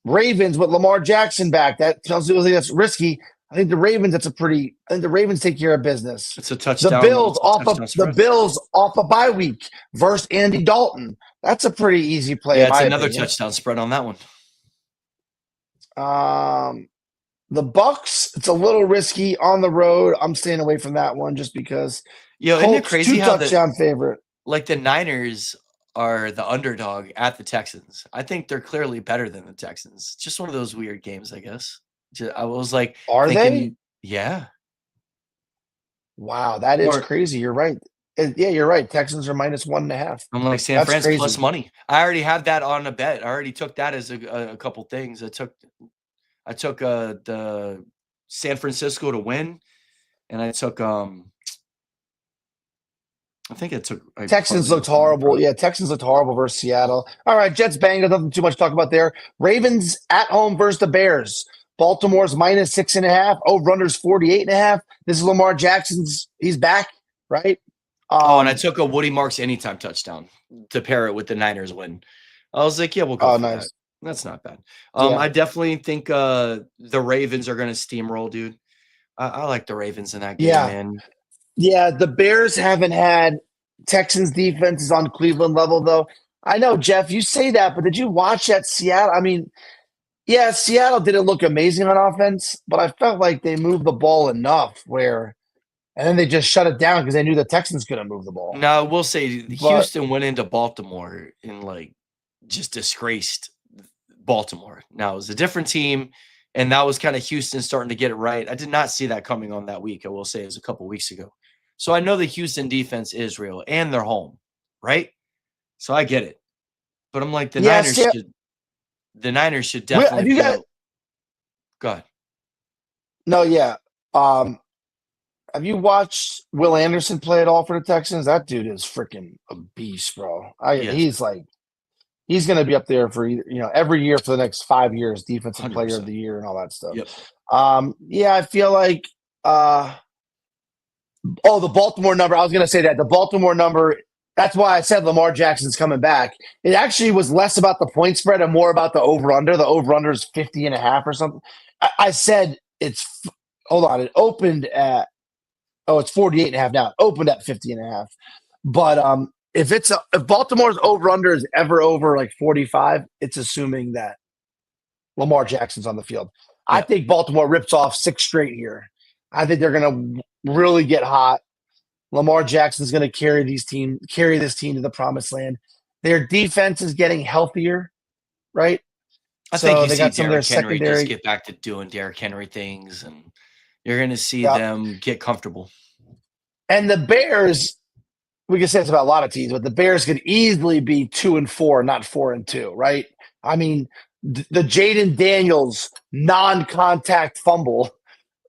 Ravens with Lamar Jackson back. That tells you that's risky. I think the Ravens, I think the Ravens take care of business. It's a touchdown. The Bills off a bye week versus Andy Dalton. That's a pretty easy play. Yeah, it's another touchdown spread on that one. The Bucks, it's a little risky on the road. I'm staying away from that one just because. Yo, isn't it crazy how touchdown favorite? Like the Niners are the underdog at the Texans. I think they're clearly better than the Texans. Just one of those weird games, I guess. I was like, are they? Yeah. Wow, that is crazy. You're right. Yeah, you're right. Texans are -1.5. I'm like San Francisco plus money. I already have that on a bet. I already took that as a couple things. I took the San Francisco to win, and I took I think it took Texans looked horrible. Yeah, Texans looked horrible versus Seattle. All right, Jets Bengals, nothing too much to talk about there. Ravens at home versus the Bears. Baltimore's -6.5. Over-under's 48.5. This is Lamar Jackson's. He's back, right? And I took a Woody Marks anytime touchdown to pair it with the Niners win. I was like, yeah, we'll go. Nice. That. That's not bad. I definitely think the Ravens are going to steamroll, dude. I like the Ravens in that game, man. Yeah, the Bears haven't had Texans defenses on Cleveland level, though. I know, Jeff, you say that, but did you watch that Seattle? I mean, yeah, Seattle didn't look amazing on offense, but I felt like they moved the ball enough where – and then they just shut it down because they knew the Texans couldn't move the ball. No, we'll say Houston went into Baltimore and, like, just disgraced Baltimore. Now, it was a different team, and that was kind of Houston starting to get it right. I did not see that coming on that week, I will say. It was a couple weeks ago. So I know the Houston defense is real, and they're home, right? So I get it. But I'm like, the Niners should definitely go ahead. No, yeah. Have you watched Will Anderson play at all for the Texans? That dude is freaking a beast, bro. He's like, he's going to be up there for every year for the next 5 years, defensive 100%. Player of the year and all that stuff. Yep. Yeah, I feel like Oh, the Baltimore number. I was going to say that. The Baltimore number, that's why I said Lamar Jackson's coming back. It actually was less about the point spread and more about the over-under. The over-under is 50.5 or something. I said hold on, it opened at, it's 48.5 now. It opened at 50.5. But if Baltimore's over-under is ever over like 45, it's assuming that Lamar Jackson's on the field. I think Baltimore rips off 6 straight here. I think they're going to really get hot. Lamar Jackson's going to carry this team to the promised land. Their defense is getting healthier, right? I think you they see got some of their Derrick Henry secondary. just get back to doing Derrick Henry things, and you're going to see them get comfortable. And the Bears, we can say this about a lot of teams, but the Bears could easily be 2-4, not 4-2, right? I mean, the Jaden Daniels non-contact fumble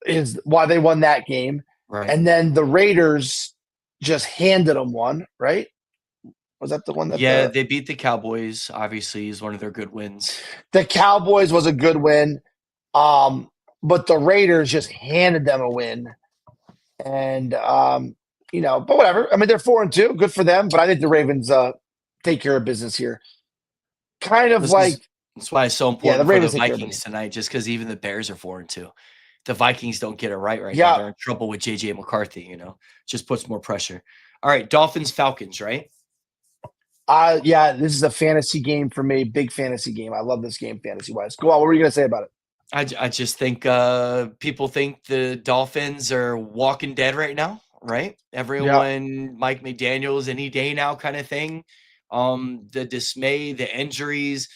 is why they won that game. Right. And then the Raiders just handed them one, right? Was that the one that? Yeah, they beat the Cowboys. Obviously, is one of their good wins. The Cowboys was a good win, but the Raiders just handed them a win. And but whatever. I mean, they're 4-2, good for them. But I think the Ravens take care of business here. That's why it's so important for the Vikings tonight, just because even the Bears are 4-2. The Vikings don't get it right now. They're in trouble with J.J. McCarthy, just puts more pressure. All right, Dolphins, Falcons, right? This is a fantasy game for me, big fantasy game. I love this game fantasy-wise. Go on, what were you going to say about it? I just think people think the Dolphins are walking dead right now, right? Everyone, Mike McDaniels, any day now kind of thing. The dismay, the injuries,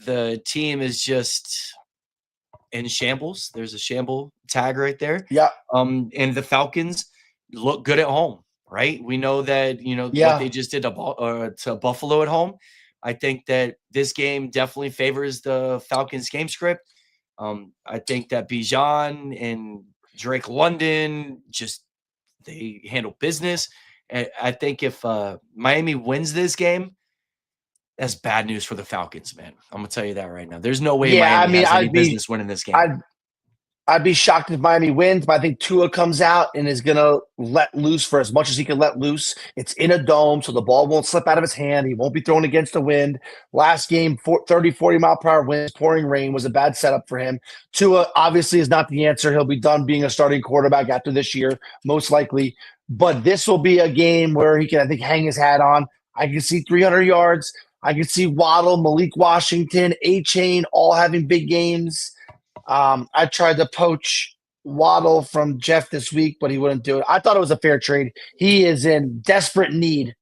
the team is just in shambles. There's a shamble tag right there. Yeah. And the Falcons look good at home, right? We know that, what they just did to Buffalo at home. I think that this game definitely favors the Falcons game script. I think that Bijan and Drake London they handle business. And I think if Miami wins this game, that's bad news for the Falcons, man. I'm gonna tell you that right now. There's no way Miami has any business winning this game. I'd be shocked if Miami wins, but I think Tua comes out and is going to let loose for as much as he can let loose. It's in a dome, so the ball won't slip out of his hand. He won't be thrown against the wind. Last game, 30, 40-mile-per-hour winds, pouring rain was a bad setup for him. Tua obviously is not the answer. He'll be done being a starting quarterback after this year, most likely. But this will be a game where he can, I think, hang his hat on. I can see 300 yards. I can see Waddle, Malik Washington, A-Chain all having big games. I tried to poach Waddle from Jeff this week, but he wouldn't do it. I thought it was a fair trade. He is in desperate need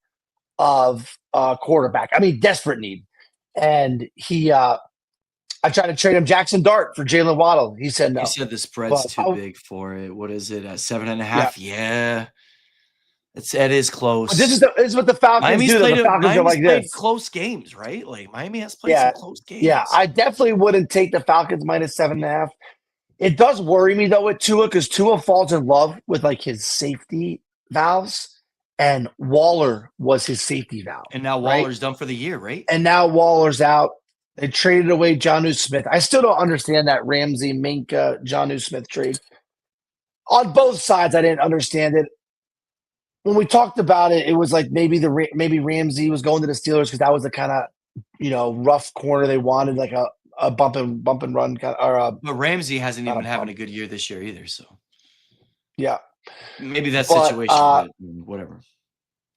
of a quarterback. I mean, desperate need. And I tried to trade him Jackson Dart for Jalen Waddle. He said no. He said the spread's too big for it. What is it? 7.5? Yeah. It is close. This is what the Falcons do. The Falcons are like this. Close games, right? Like Miami has played some close games. Yeah, I definitely wouldn't take the Falcons minus 7.5. It does worry me though with Tua because Tua falls in love with like his safety valves, and Waller was his safety valve. And now Waller's done for the year, right? And now Waller's out. They traded away Jonnu Smith. I still don't understand that Ramsey, Minka, Jonnu Smith trade. On both sides, I didn't understand it. When we talked about it, it was like maybe Ramsey was going to the Steelers because that was the kind of rough corner they wanted, like a bump and run kind of. But Ramsey hasn't even having a good year this year either. So yeah, maybe that situation, but whatever.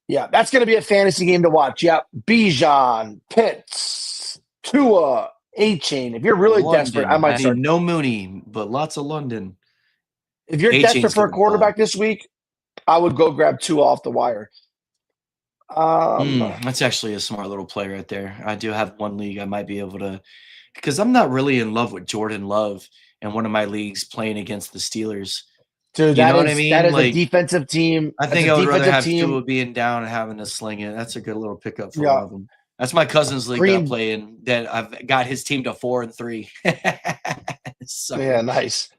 Yeah, that's going to be a fantasy game to watch. Yeah, Bijan, Pitts, Tua, A-Chain. If you're really desperate, I might start. No Mooney, but lots of London. If you're desperate for a quarterback this week, I would go grab Tua off the wire. That's actually a smart little play right there. I do have one league I might be able to, because I'm not really in love with Jordan Love in one of my leagues playing against the Steelers. Dude, you know what I mean? That is a defensive team. I think I would rather have Tua being down and having to sling it. That's a good little pickup for one of them. That's my cousin's league that I'm playing. That I've got his team to 4-3. Yeah, nice.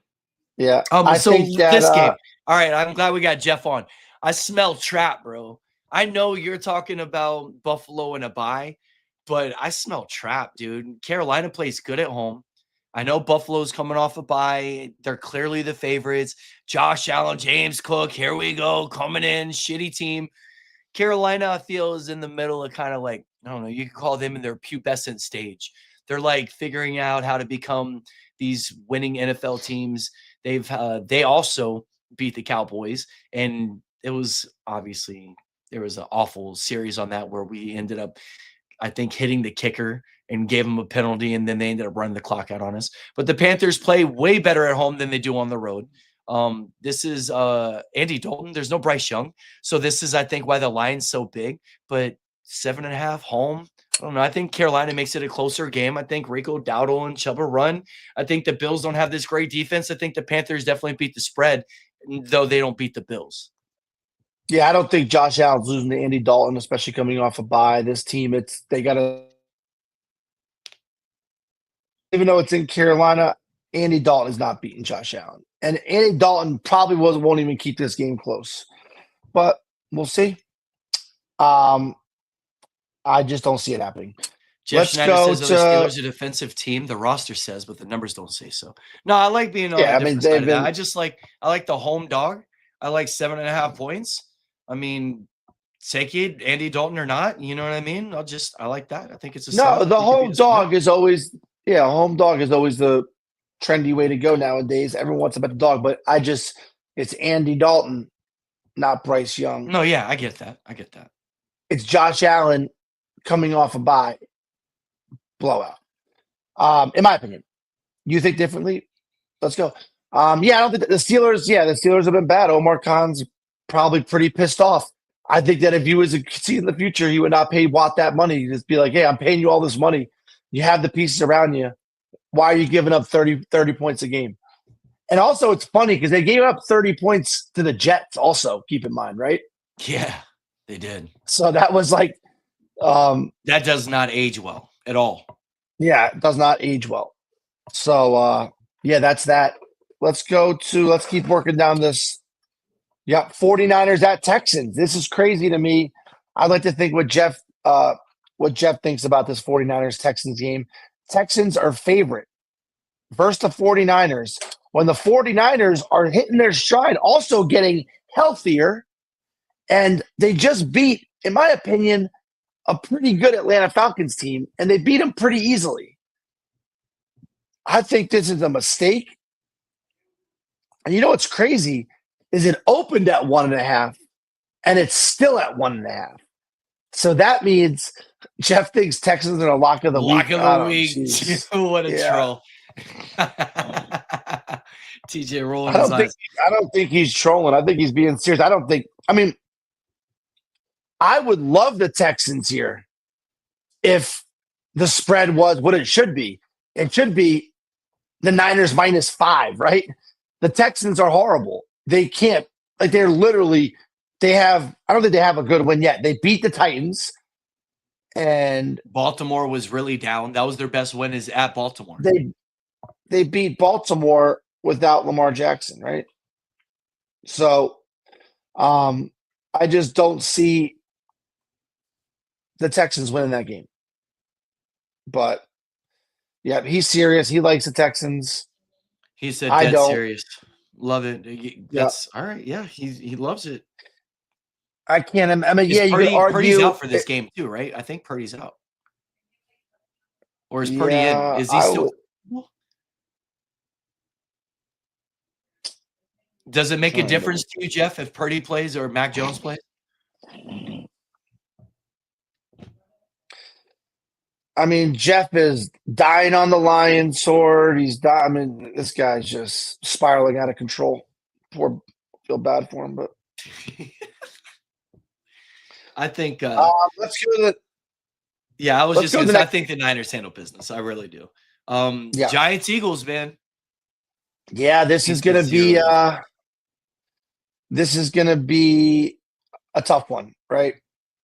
Yeah. So this game. All right, I'm glad we got Jeff on. I smell trap, bro. I know you're talking about Buffalo and a bye, but I smell trap, dude. Carolina plays good at home. I know Buffalo's coming off a bye. They're clearly the favorites. Josh Allen, James Cook, here we go, coming in, shitty team. Carolina, I feel, is in the middle of kind of like, I don't know, you could call them in their pubescent stage. They're like figuring out how to become these winning NFL teams. They also beat the Cowboys, and it was obviously there was an awful series on that where we ended up, I think, hitting the kicker and gave them a penalty, and then they ended up running the clock out on us. But the Panthers play way better at home than they do on the road. This is Andy Dalton. There's no Bryce Young. So this is, I think, why the line's so big. But 7.5 home. I don't know. I think Carolina makes it a closer game. I think Rico Dowdle and Chuba run. I think the Bills don't have this great defense. I think the Panthers definitely beat the spread, though they don't beat the Bills. Yeah, I don't think Josh Allen's losing to Andy Dalton, especially coming off a bye. This team, they got to, even though it's in Carolina, Andy Dalton is not beating Josh Allen. And Andy Dalton probably won't even keep this game close. But we'll see. I just don't see it happening. Jeff Let's Schneider go says to- the Steelers are a defensive team. The roster says, but the numbers don't say so. No, I like being on Yeah, the I mean, different side of they've that. I like the home dog. I like 7.5 points. I mean, take it, Andy Dalton or not. You know what I mean? I like that. I think it's a No, solid. the It could be home a spread. dog is always home dog is always the trendy way to go nowadays. Everyone wants about the dog, but it's Andy Dalton, not Bryce Young. No, yeah, I get that. It's Josh Allen coming off a bye. Blowout. In my opinion. You think differently? Let's go. I don't think the Steelers have been bad. Omar Khan's probably pretty pissed off. I think that if he was a see in the future, he would not pay Watt that money. He'd just be like, hey, I'm paying you all this money. You have the pieces around you. Why are you giving up 30 points a game? And also, it's funny because they gave up 30 points to the Jets also, keep in mind, right? Yeah, they did. So that was like that does not age well at all. Yeah, it does not age well. So, that's that. Let's keep working down this. Yep, 49ers at Texans. This is crazy to me. I'd like to think what Jeff thinks about this 49ers-Texans game. Texans are favorite versus the 49ers. When the 49ers are hitting their stride, also getting healthier, and they just beat, in my opinion, a pretty good Atlanta Falcons team, and they beat them pretty easily. I think this is a mistake. And you know what's crazy is it opened at 1.5, and it's still at 1.5. So that means Jeff thinks Texans are a lock of the week. Lock of the week. What a troll. TJ rolling his eyes. I don't think he's trolling. I think he's being serious. I would love the Texans here if the spread was what it should be. It should be the Niners -5, right? The Texans are horrible. They can't, I don't think they have a good win yet. They beat the Titans, and Baltimore was really down. That was their best win is at Baltimore. They beat Baltimore without Lamar Jackson, right? So I just don't see the Texans winning that game. But yeah, he's serious. He likes the Texans. He said dead serious. Love it. That's all right. Yeah, he loves it. I can't. I mean, you can argue. Purdy's out for this game too, right? I think Purdy's out. Or is Purdy in? Is he still? Does it make a difference to you, Jeff, if Purdy plays or Mac Jones plays? I mean, Jeff is dying on the lion sword. He's dying. I mean, this guy's just spiraling out of control. Feel bad for him, but I think. Let's go to the. Yeah, I was just going to say, I think the Niners handle business. I really do. Giants Eagles, man. Yeah, this is going to be. This is going to be a tough one, right?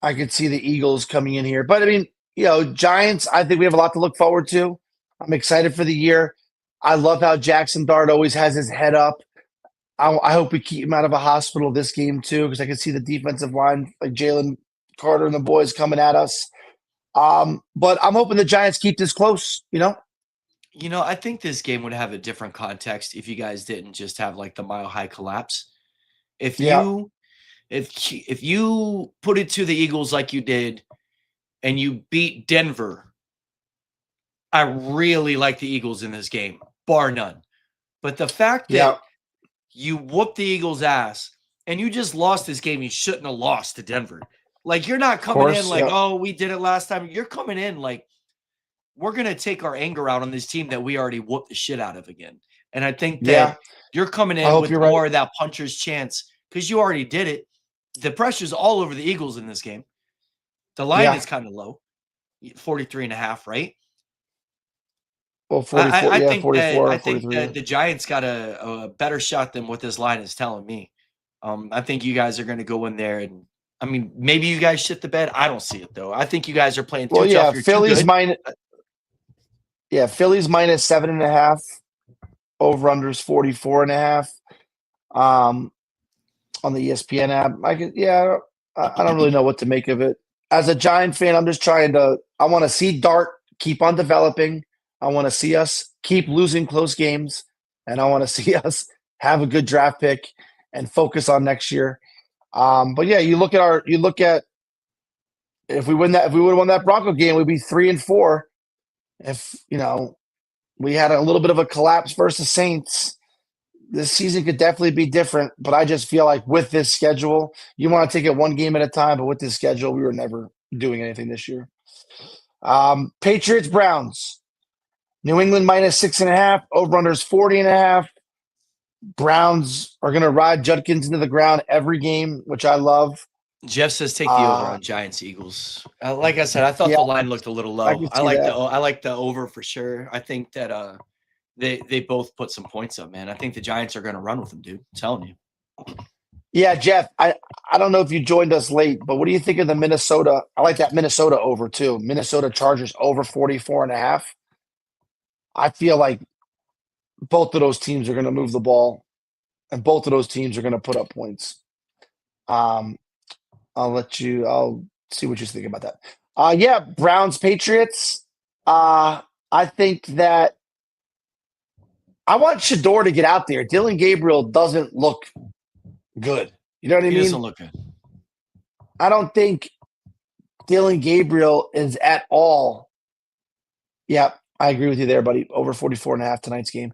I could see the Eagles coming in here, but I mean. Giants, I think we have a lot to look forward to. I'm excited for the year. I love how Jackson Dart always has his head up. I hope we keep him out of a hospital this game too, because I can see the defensive line, like Jalen Carter and the boys coming at us. But I'm hoping the Giants keep this close, I think this game would have a different context if you guys didn't just have like the Mile High collapse. If Yeah, you if you put it to the Eagles like you did and you beat Denver, I really like the Eagles in this game, bar none. But the fact yeah, that you whooped the Eagles' ass and you just lost this game you shouldn't have lost to Denver. Like, you're not of coming in course. like, Yeah, oh, we did it last time. You're coming in like, we're going to take our anger out on this team that we already whooped the shit out of again. And I think yeah. that you're coming I in hope with you're right. more of that puncher's chance because you already did it. The pressure's all over the Eagles in this game. The line Yeah. is kind of low, 43 and a half, right? Well, I, 44. I I Yeah, think that 44, I think 43. that the Giants got a better shot than what this line is telling me. I think you guys are going to go in there and I mean maybe you guys shit the bed. I don't see it though. I think you guys are playing Well, too yeah, tough. You're too good. Phillies minus 7.5. Over unders 44.5. On the ESPN app. I don't really know what to make of it. As a Giant fan, I want to see Dart keep on developing. I want to see us keep losing close games. And I want to see us have a good draft pick and focus on next year. But yeah, you look at if we would have won that Bronco game, we'd be 3-4. If we had a little bit of a collapse versus Saints, this season could definitely be different, but I just feel like with this schedule, you want to take it one game at a time. But with this schedule, we were never doing anything this year. Patriots, Browns, New England minus 6.5, over-unders 40.5. Browns are going to ride Judkins into the ground every game, which I love. Jeff says take the over on Giants Eagles. Like I said, I thought the line looked a little low. I like that. I like the over for sure. I think that they both put some points up, man. I think the Giants are going to run with them, dude. I'm telling you. Yeah, Jeff, I don't know if you joined us late, but what do you think of the Minnesota? I like that Minnesota over too. Minnesota Chargers over 44.5. I feel like both of those teams are going to move the ball, and both of those teams are going to put up points. I'll see what you think about that. Yeah, Browns Patriots. I think that I want Shador to get out there. Dylan Gabriel doesn't look good. You know what I mean? He doesn't look good. I don't think Dylan Gabriel is at all. Yeah, I agree with you there, buddy. Over 44.5 tonight's game.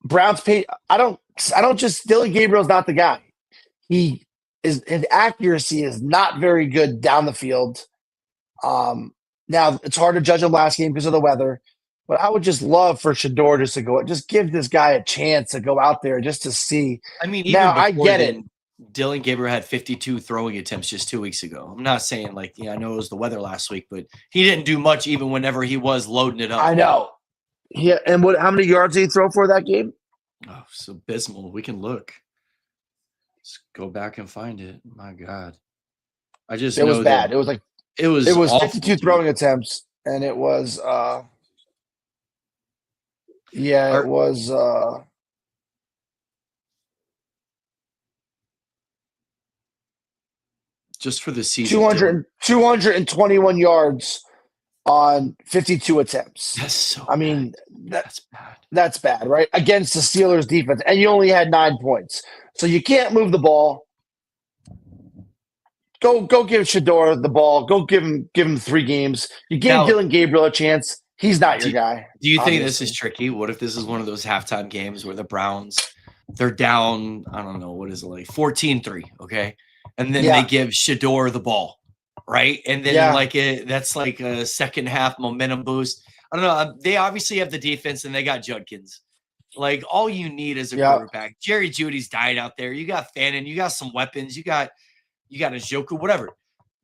Browns pay. I don't just Dylan Gabriel's not the guy. His accuracy is not very good down the field. Now it's hard to judge him last game because of the weather, but I would just love for Shador just to go, just give this guy a chance to go out there just to see. I mean, now I get it. Dylan Gabriel had 52 throwing attempts just 2 weeks ago. I'm not saying I know it was the weather last week, but he didn't do much even whenever he was loading it up. I know. Yeah, and how many yards did he throw for that game? Oh, it's abysmal. We can look. Let's go back and find it. My God. It was bad. It was awful, 52 throwing attempts, and it was it was just for the season. 221 yards on 52 attempts. That's so I mean, that's bad. That's bad, right? Against the Steelers defense. And you only had 9 points. So you can't move the ball. Go give Shador the ball. Go give him 3 games. You gave Dylan Gabriel a chance. He's not your guy. Do you think this is tricky? What if this is one of those halftime games where the Browns, they're down, I don't know, what is it, like 14-3, okay? And then they give Shador the ball, right? And then that's like a second half momentum boost. I don't know. They obviously have the defense and they got Judkins. Like, all you need is a quarterback. Jerry Jeudy's died out there. You got Fannin. You got some weapons. You got Njoku, whatever.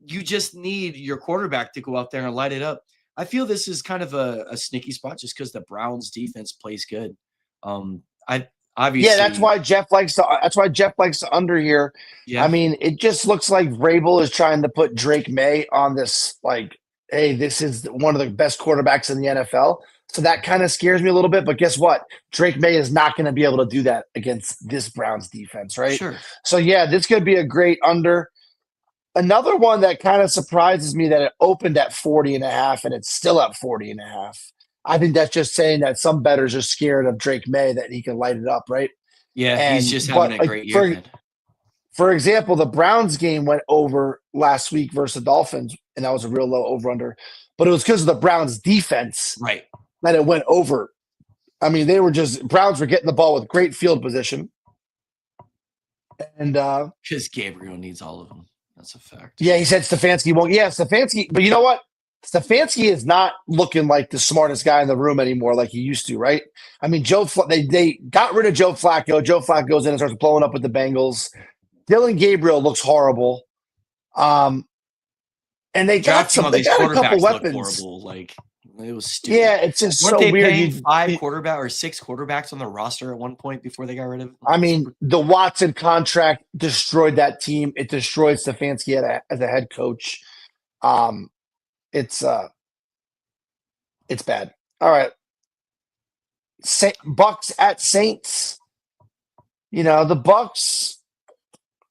You just need your quarterback to go out there and light it up. I feel this is kind of a sneaky spot just because the Browns defense plays good. Obviously, that's why Jeff likes to under here. Yeah. I mean, it just looks like Vrabel is trying to put Drake May on this, like, hey, this is one of the best quarterbacks in the NFL. So that kind of scares me a little bit. But guess what? Drake May is not going to be able to do that against this Browns defense, right? Sure. So, yeah, this could be a great under. Another one that kind of surprises me that it opened at 40.5 and it's still at 40.5. I think that's just saying that some bettors are scared of Drake May that he can light it up, right? Yeah, he's just having But a like great year, man. for example, the Browns game went over last week versus the Dolphins, and that was a real low over under. But it was because of the Browns defense Right. that it went over. I mean, Browns were getting the ball with great field position. And because Gabriel needs all of them. That's a fact. Yeah, he said Stefanski won't. Yeah, Stefanski, but you know what? Stefanski is not looking like the smartest guy in the room anymore, like he used to, right? I mean, they got rid of Joe Flacco. Joe Flacco goes in and starts blowing up with the Bengals. Dylan Gabriel looks horrible. And they got Drafting all these a couple quarterbacks look weapons. horrible. Like it was stupid. Yeah, it's just Weren't so they weird. paying 5 quarterback or 6 quarterbacks on the roster at one point before they got rid of him? I mean, the Watson contract destroyed that team. It destroyed Stefanski as a head coach. It's bad. All right. Bucks at Saints. You know, the Bucks,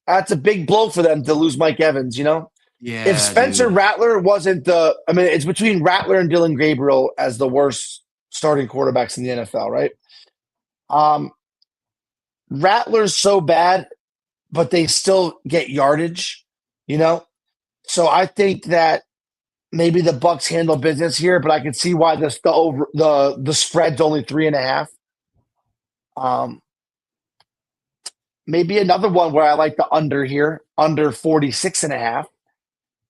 that's a big blow for them to lose Mike Evans, you know? Yeah. If Spencer Rattler wasn't it's between Rattler and Dylan Gabriel as the worst starting quarterbacks in the NFL, right? Rattler's so bad, but they still get yardage, you know? So I think that maybe the Bucks handle business here, but I can see why the spread's only 3.5. Maybe another one where I like the under here, under 46.5.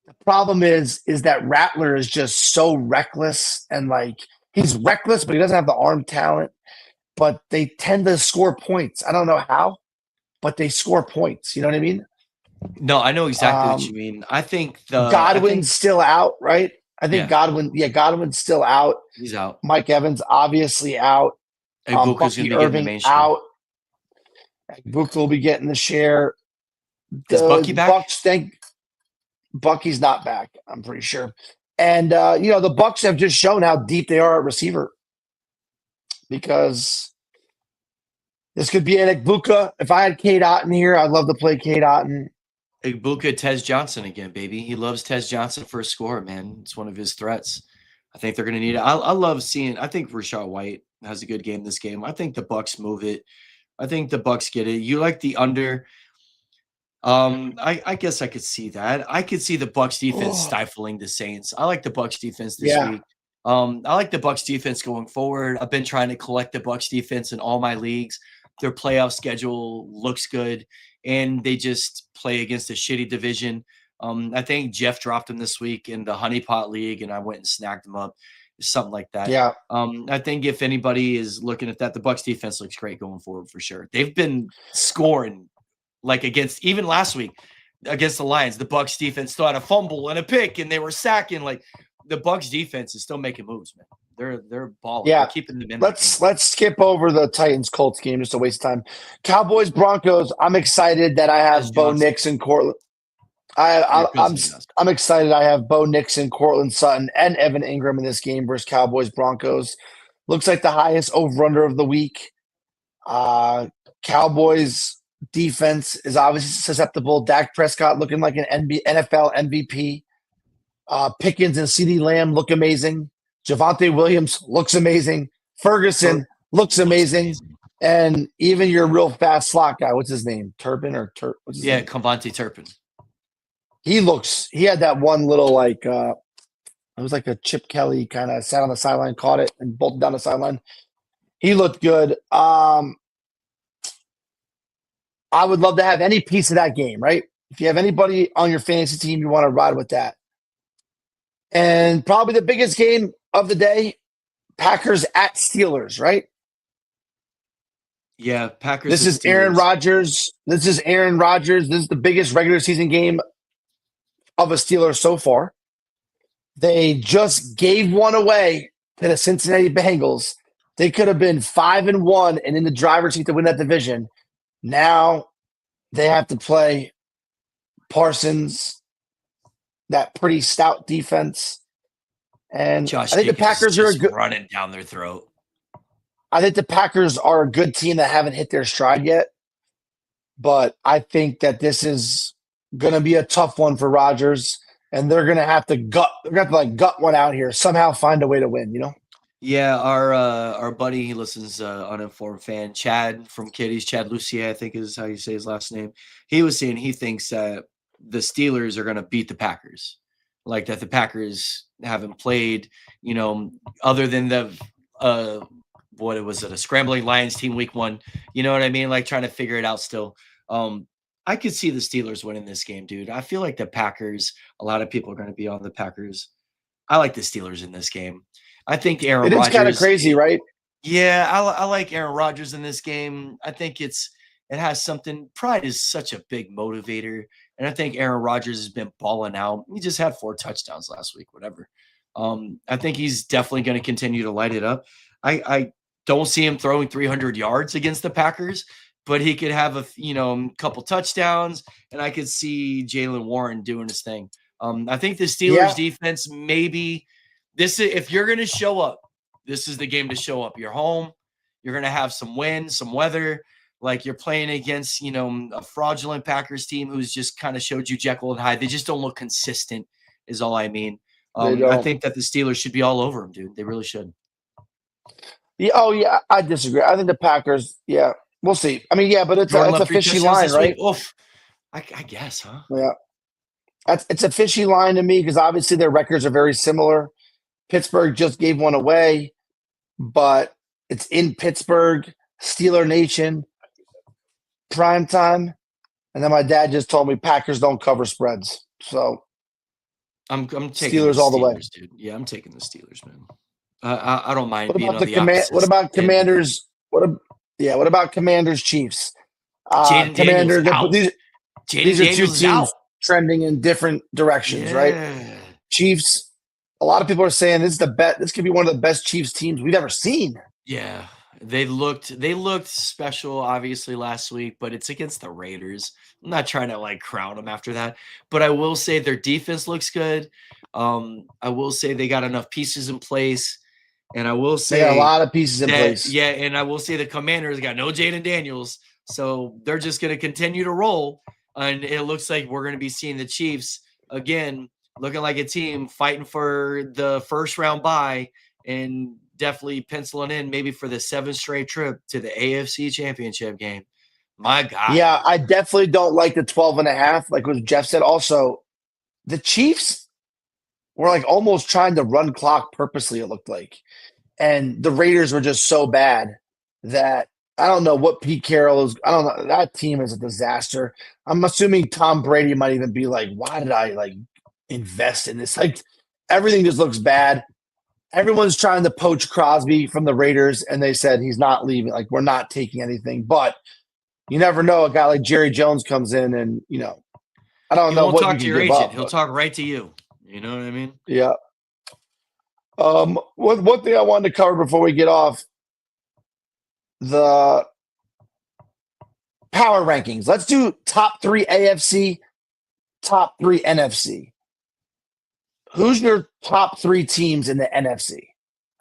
The problem is that Rattler is just so reckless and like he's reckless, but he doesn't have the arm talent. But they tend to score points. I don't know how, but they score points. You know what I mean? No, I know exactly what you mean. I think Godwin's still out, right? I think Godwin's still out. He's out. Mike Evans obviously out. Buka's going to be getting the mainstream. Out. Buka will be getting the share. Is Bucky back? Bucky's not back, I'm pretty sure. And the Bucks have just shown how deep they are at receiver. Because this could be an Buka. If I had Cade Otton here, I'd love to play Cade Otton. Buka, Tez Johnson again, baby. He loves Tez Johnson for a score, man. It's one of his threats. I think they're going to need it. I love seeing. I think Rachaad White has a good game this game. I think the Bucks move it. I think the Bucks get it. You like the under? I guess I could see that. I could see the Bucks defense stifling the Saints. I like the Bucks defense this week. I like the Bucks defense going forward. I've been trying to collect the Bucks defense in all my leagues. Their playoff schedule looks good, and they just play against a shitty division. I think Jeff dropped him this week in the Honey Pot League, and I went and snagged him up. Something like that. Yeah. I think if anybody is looking at that, the Bucks defense looks great going forward for sure. They've been scoring like against even last week against the Lions. The Bucks defense still had a fumble and a pick, and they were sacking. Like the Bucks defense is still making moves, man. They're balling. Yeah. They're keeping them in. Let's skip over the Titans Colts game just to waste time. Cowboys Broncos. I'm excited that I have Bo Nix and Cortland. I'm excited. I have Bo Nixon, Cortland Sutton, and Evan Ingram in this game versus Cowboys Broncos. Looks like the highest over/under of the week. Cowboys defense is obviously susceptible. Dak Prescott looking like an NFL MVP. Pickens and CeeDee Lamb look amazing. Javonte Williams looks amazing. Ferguson looks amazing. And even your real fast slot guy, what's his name? Turpin or Turp? Kevontae Turpin. He had that one little it was like a Chip Kelly kind of sat on the sideline, caught it, and bolted down the sideline. He looked good. I would love to have any piece of that game, right? If you have anybody on your fantasy team, you want to ride with that. And probably the biggest game of the day, Packers at Steelers, right? Yeah, Packers. This is Aaron Rodgers. This is the biggest regular season game of a Steeler so far. They just gave one away to the Cincinnati Bengals. They could have been 5-1 and in the driver's seat to win that division. Now they have to play Parsons, that pretty stout defense. And Josh I think the Packers are running down their throat. I think the Packers are a good team that haven't hit their stride yet. But I think that this is going to be a tough one for Rodgers, and they're going to have to gut one out here. Somehow find a way to win. Yeah, our buddy, he listens, uninformed fan, Chad from Kitties, Chad Lucier, I think is how you say his last name. He was saying he thinks that the Steelers are going to beat the Packers, like that the Packers haven't played, other than the what was it, a scrambling Lions team week 1. You know what I mean? Like trying to figure it out still. I could see the Steelers winning this game, dude. I feel like the Packers, a lot of people are going to be on the Packers. I like the Steelers in this game. I think Aaron It is Rodgers. kind of crazy, right? Yeah, I like Aaron Rodgers in this game. I think it has something. Pride is such a big motivator, and I think Aaron Rodgers has been balling out. He just had 4 touchdowns last week, whatever. I think he's definitely going to continue to light it up. I don't see him throwing 300 yards against the Packers, but he could have a couple touchdowns, and I could see Jaylen Warren doing his thing. I think the Steelers defense maybe. If you're going to show up, this is the game to show up. You're home. You're going to have some wind, some weather. Like you're playing against, a fraudulent Packers team who's just kind of showed you Jekyll and Hyde. They just don't look consistent is all I mean. I think that the Steelers should be all over them, dude. They really should. Yeah, I disagree. I think the Packers, we'll see. I mean, but it's a fishy line, right? Oof. I guess, huh? Yeah. It's a fishy line to me because obviously their records are very similar. Pittsburgh just gave one away, but it's in Pittsburgh, Steeler Nation, prime time. And then my dad just told me Packers don't cover spreads. So I'm taking Steelers all the way, dude. Yeah, I'm taking the Steelers, man. I don't mind being on the opposite. What about Commanders? What about Commanders Chiefs? Commanders. These are 2 teams trending in different directions, right? Chiefs. A lot of people are saying this is the best. This could be one of the best Chiefs teams we've ever seen. Yeah, they looked special, obviously last week, but it's against the Raiders. I'm not trying to crown them after that, but I will say their defense looks good. I will say they got enough pieces in place, and I will say they got a lot of pieces in place. Yeah, and I will say the Commanders got no Jaden Daniels, so they're just going to continue to roll, and it looks like we're going to be seeing the Chiefs again. Looking like a team fighting for the first round bye and definitely penciling in maybe for the 7th straight trip to the AFC Championship game. My God. Yeah, I definitely don't like the 12.5. Like what Jeff said. Also, the Chiefs were almost trying to run clock purposely, it looked like. And the Raiders were just so bad that I don't know what Pete Carroll is. I don't know. That team is a disaster. I'm assuming Tom Brady might even be like, why did I invest in this? Everything just looks bad. Everyone's trying to poach Crosby from the Raiders, and they said he's not leaving. We're not taking anything. But you never know. A guy like Jerry Jones comes in, and I don't know what you talk can to your give agent. up, He'll talk right to you. You know what I mean? Yeah. One thing I wanted to cover before we get off the power rankings. Let's do top 3 AFC, top 3 NFC. Who's your top 3 teams in the NFC?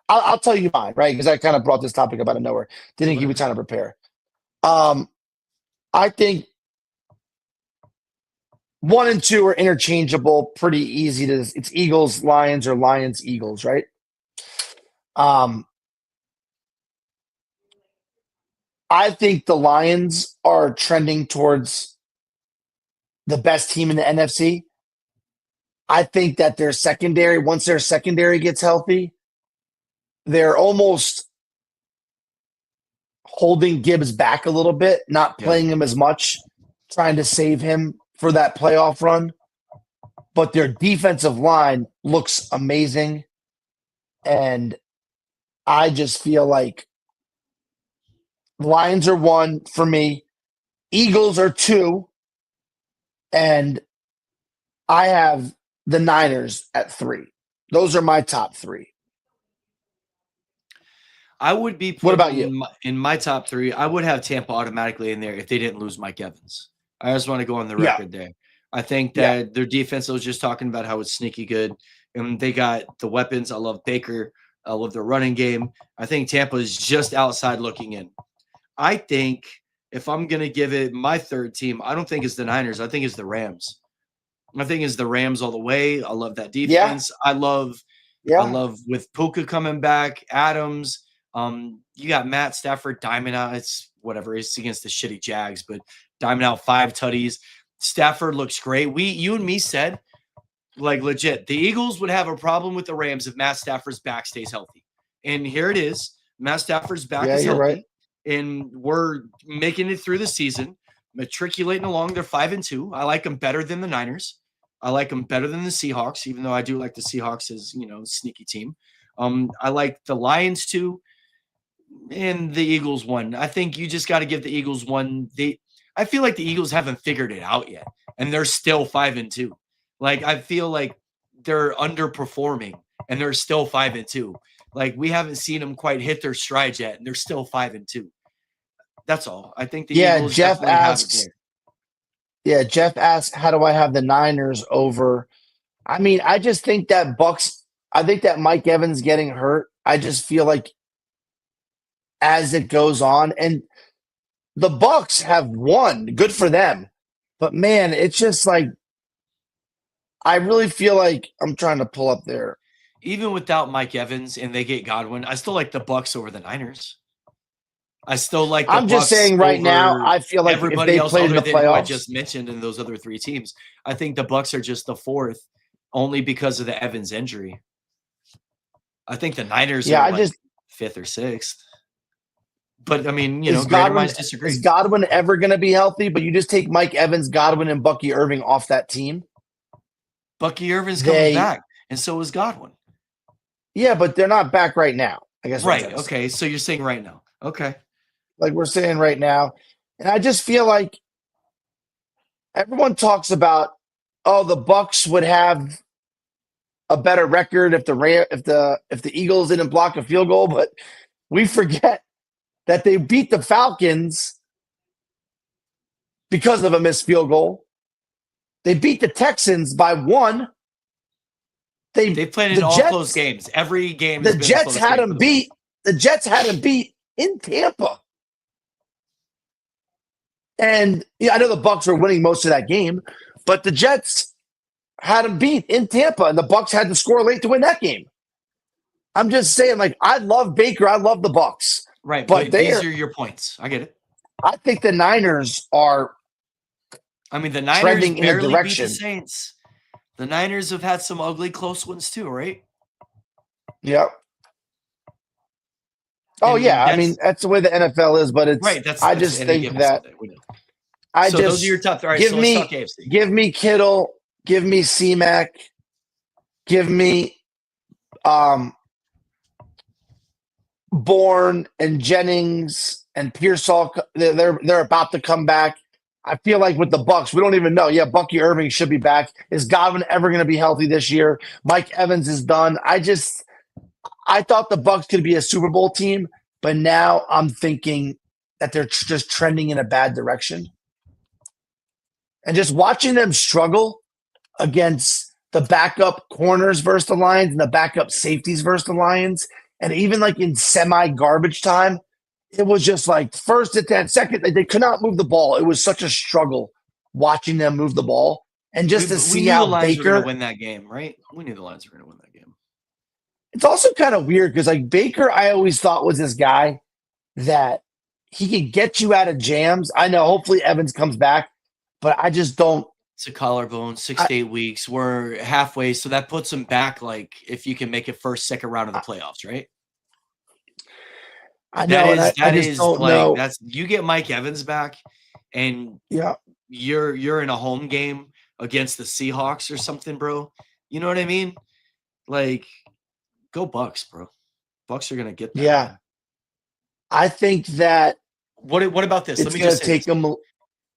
I'll tell you mine, right? Because I kind of brought this topic up out of nowhere. Didn't give me time to prepare. I think 1 and 2 are interchangeable, pretty easy to. It's Eagles, Lions, or Lions, Eagles, right? I think the Lions are trending towards the best team in the NFC. I think that their secondary, once their secondary gets healthy, they're almost holding Gibbs back a little bit, not playing him as much, trying to save him for that playoff run. But their defensive line looks amazing. And I just feel like Lions are 1 for me. Eagles are 2. And I have the Niners at 3. Those are my top 3. I would be what about you? In my top 3, I would have Tampa automatically in there if they didn't lose Mike Evans. I just want to go on the record there. I think that their defense, I was just talking about how it's sneaky good. And they got the weapons. I love Baker. I love their running game. I think Tampa is just outside looking in. I think if I'm going to give it my 3rd team, I don't think it's the Niners. I think it's the Rams. My thing is the Rams all the way. I love that Yeah. defense. I love with Puka coming back, Adams. You got Matt Stafford diamond out. It's whatever. It's against the shitty Jags, but diamond out 5 tutties. Stafford looks great. You and me said, like, legit, the Eagles would have a problem with the Rams if Matt Stafford's back stays healthy. And here it is. Matt Stafford's back is healthy. Right. And we're making it through the season, matriculating along. They're 5-2. I like them better than the Niners. I like them better than the Seahawks, even though I do like the Seahawks as, sneaky team. I like the Lions too, and the Eagles one. I think you just got to give the Eagles one. I feel like the Eagles haven't figured it out yet, and they're still 5-2. Like, I feel like they're underperforming, and they're still 5-2. Like, we haven't seen them quite hit their stride yet, and they're still 5-2. That's all. I think the Eagles Jeff definitely have it asks. there. Yeah, Jeff asks, how do I have the Niners over? I mean, I just think that Bucks. I think that Mike Evans getting hurt. I just feel like as it goes on, and the Bucks have won. Good for them, but man, it's just like I really feel like I'm trying to pull up there. Even without Mike Evans and they get Godwin, I still like the Bucks over the Niners. I still like the I'm just Bucks saying right now, over I feel like if everybody they else played in other the than who I playoffs, just mentioned in those other 3 teams. I think the Bucks are just the 4th only because of the Evans injury. I think the Niners are like 5th or 6th. But I mean, greater minds disagree. Is Godwin ever going to be healthy? But you just take Mike Evans, Godwin, and Bucky Irving off that team. Bucky Irvin's coming back, and so is Godwin. Yeah, but they're not back right now, I guess. Right. Okay. So you're saying right now. Okay. Like we're saying right now. And I just feel like everyone talks about, the Bucks would have a better record if the Eagles didn't block a field goal, but we forget that they beat the Falcons because of a missed field goal. They beat the Texans by 1. They played in all close games. Every game. The Jets had them beat. The Jets had them beat in Tampa. And I know the Bucks were winning most of that game, but the Jets had them beat in Tampa, and the Bucks had to score late to win that game. I'm just saying, like, I love Baker. I love the Bucks. Right, but these are your points. I get it. I think the Niners are. I mean, the Niners barely beat the Saints. The Niners have had some ugly close ones too, right? Yep. Oh yeah, I mean that's the way the NFL is, but it's right. I just think that those are your top. All right, so let's talk AFC. Give me Kittle, give me C-Mac, give me Bourne and Jennings and Pearsall. They're about to come back. I feel like with the Bucks, we don't even know. Yeah, Bucky Irving should be back. Is Godwin ever going to be healthy this year? Mike Evans is done. I thought the Bucks could be a Super Bowl team, but now I'm thinking that they're just trending in a bad direction. And just watching them struggle against the backup corners versus the Lions and the backup safeties versus the Lions, and even like in semi-garbage time, it was just like first at that second, they could not move the ball. It was such a struggle watching them move the ball. And just to see how Baker were going to win that game, right? We knew the Lions were going to win that game. It's also kind of weird because like Baker, I always thought was this guy that he could get you out of jams. I know hopefully Evans comes back, but I just don't. It's a collarbone, 6 to 8 weeks. We're halfway, so that puts him back like if you can make it first, second round of the playoffs, right? I know. I just don't know. That's you get Mike Evans back, and you're in a home game against the Seahawks or something, bro. You know what I mean? Like, go Bucks, bro. Bucks are gonna get that. Yeah, I think that. What about this? Let me just take them.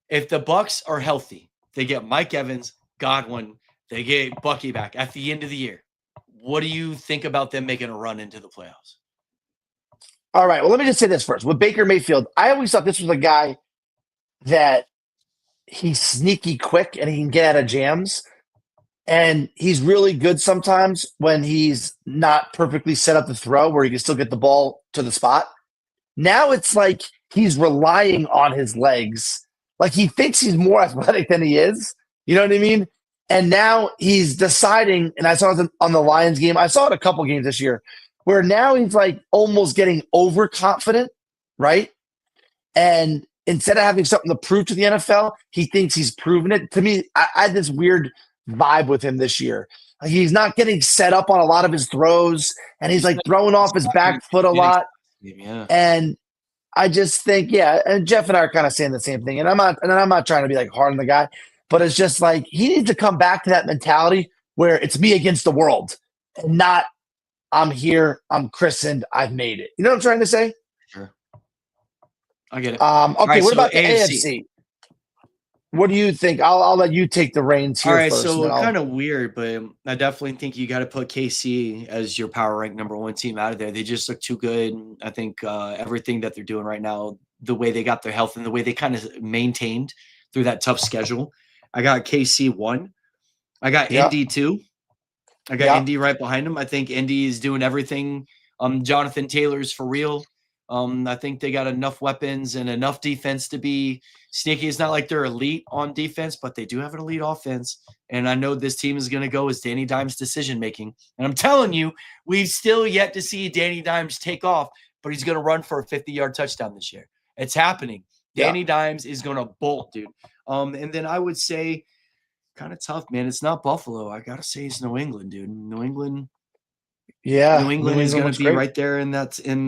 If the Bucks are healthy, they get Mike Evans, Godwin, they get Bucky back at the end of the year. What do you think about them making a run into the playoffs? All right. Well, let me just say this first. With Baker Mayfield, I always thought this was a guy that he's sneaky quick and he can get out of jams. And he's really good sometimes when he's not perfectly set up to throw, where he can still get the ball to the spot. Now it's like he's relying on his legs. Like he thinks he's more athletic than he is. You know what I mean? And now he's deciding, and I saw it on the Lions game. I saw it a couple games this year, where now he's like almost getting overconfident, right? And instead of having something to prove to the NFL, he thinks he's proven it. To me, I had this weird vibe with him this year. He's not getting set up on a lot of his throws, and he's like throwing off his back foot a lot. Yeah. And I just think, yeah, and Jeff and I are kind of saying the same thing. And I'm not trying to be like hard on the guy, but it's just like he needs to come back to that mentality where it's me against the world and not I'm here, I'm christened, I've made it. You know what I'm trying to say? Sure. I get it. Okay, right, what so about the AFC? AFC? What do you think? I'll let you take the reins here All right, first. so kind of weird, but I definitely think you got to put KC as your power rank number one team out of there. They just look too good. I think everything that they're doing right now, the way they got their health and the way they kind of maintained through that tough schedule. I got KC 1. I got Indy 2. I got Indy right behind them. I think Indy is doing everything. Jonathan Taylor's for real. I think they got enough weapons and enough defense to be sneaky. It's not like they're elite on defense, but they do have an elite offense. And I know this team is going to go as Danny Dimes' decision making. And I'm telling you, we've still yet to see Danny Dimes take off, but he's going to run for a 50-yard touchdown this year. It's happening. Danny Dimes is going to bolt, dude. And then I would say, kind of tough, man. It's not Buffalo. I got to say it's New England, dude. New England is going to be right there, and that's in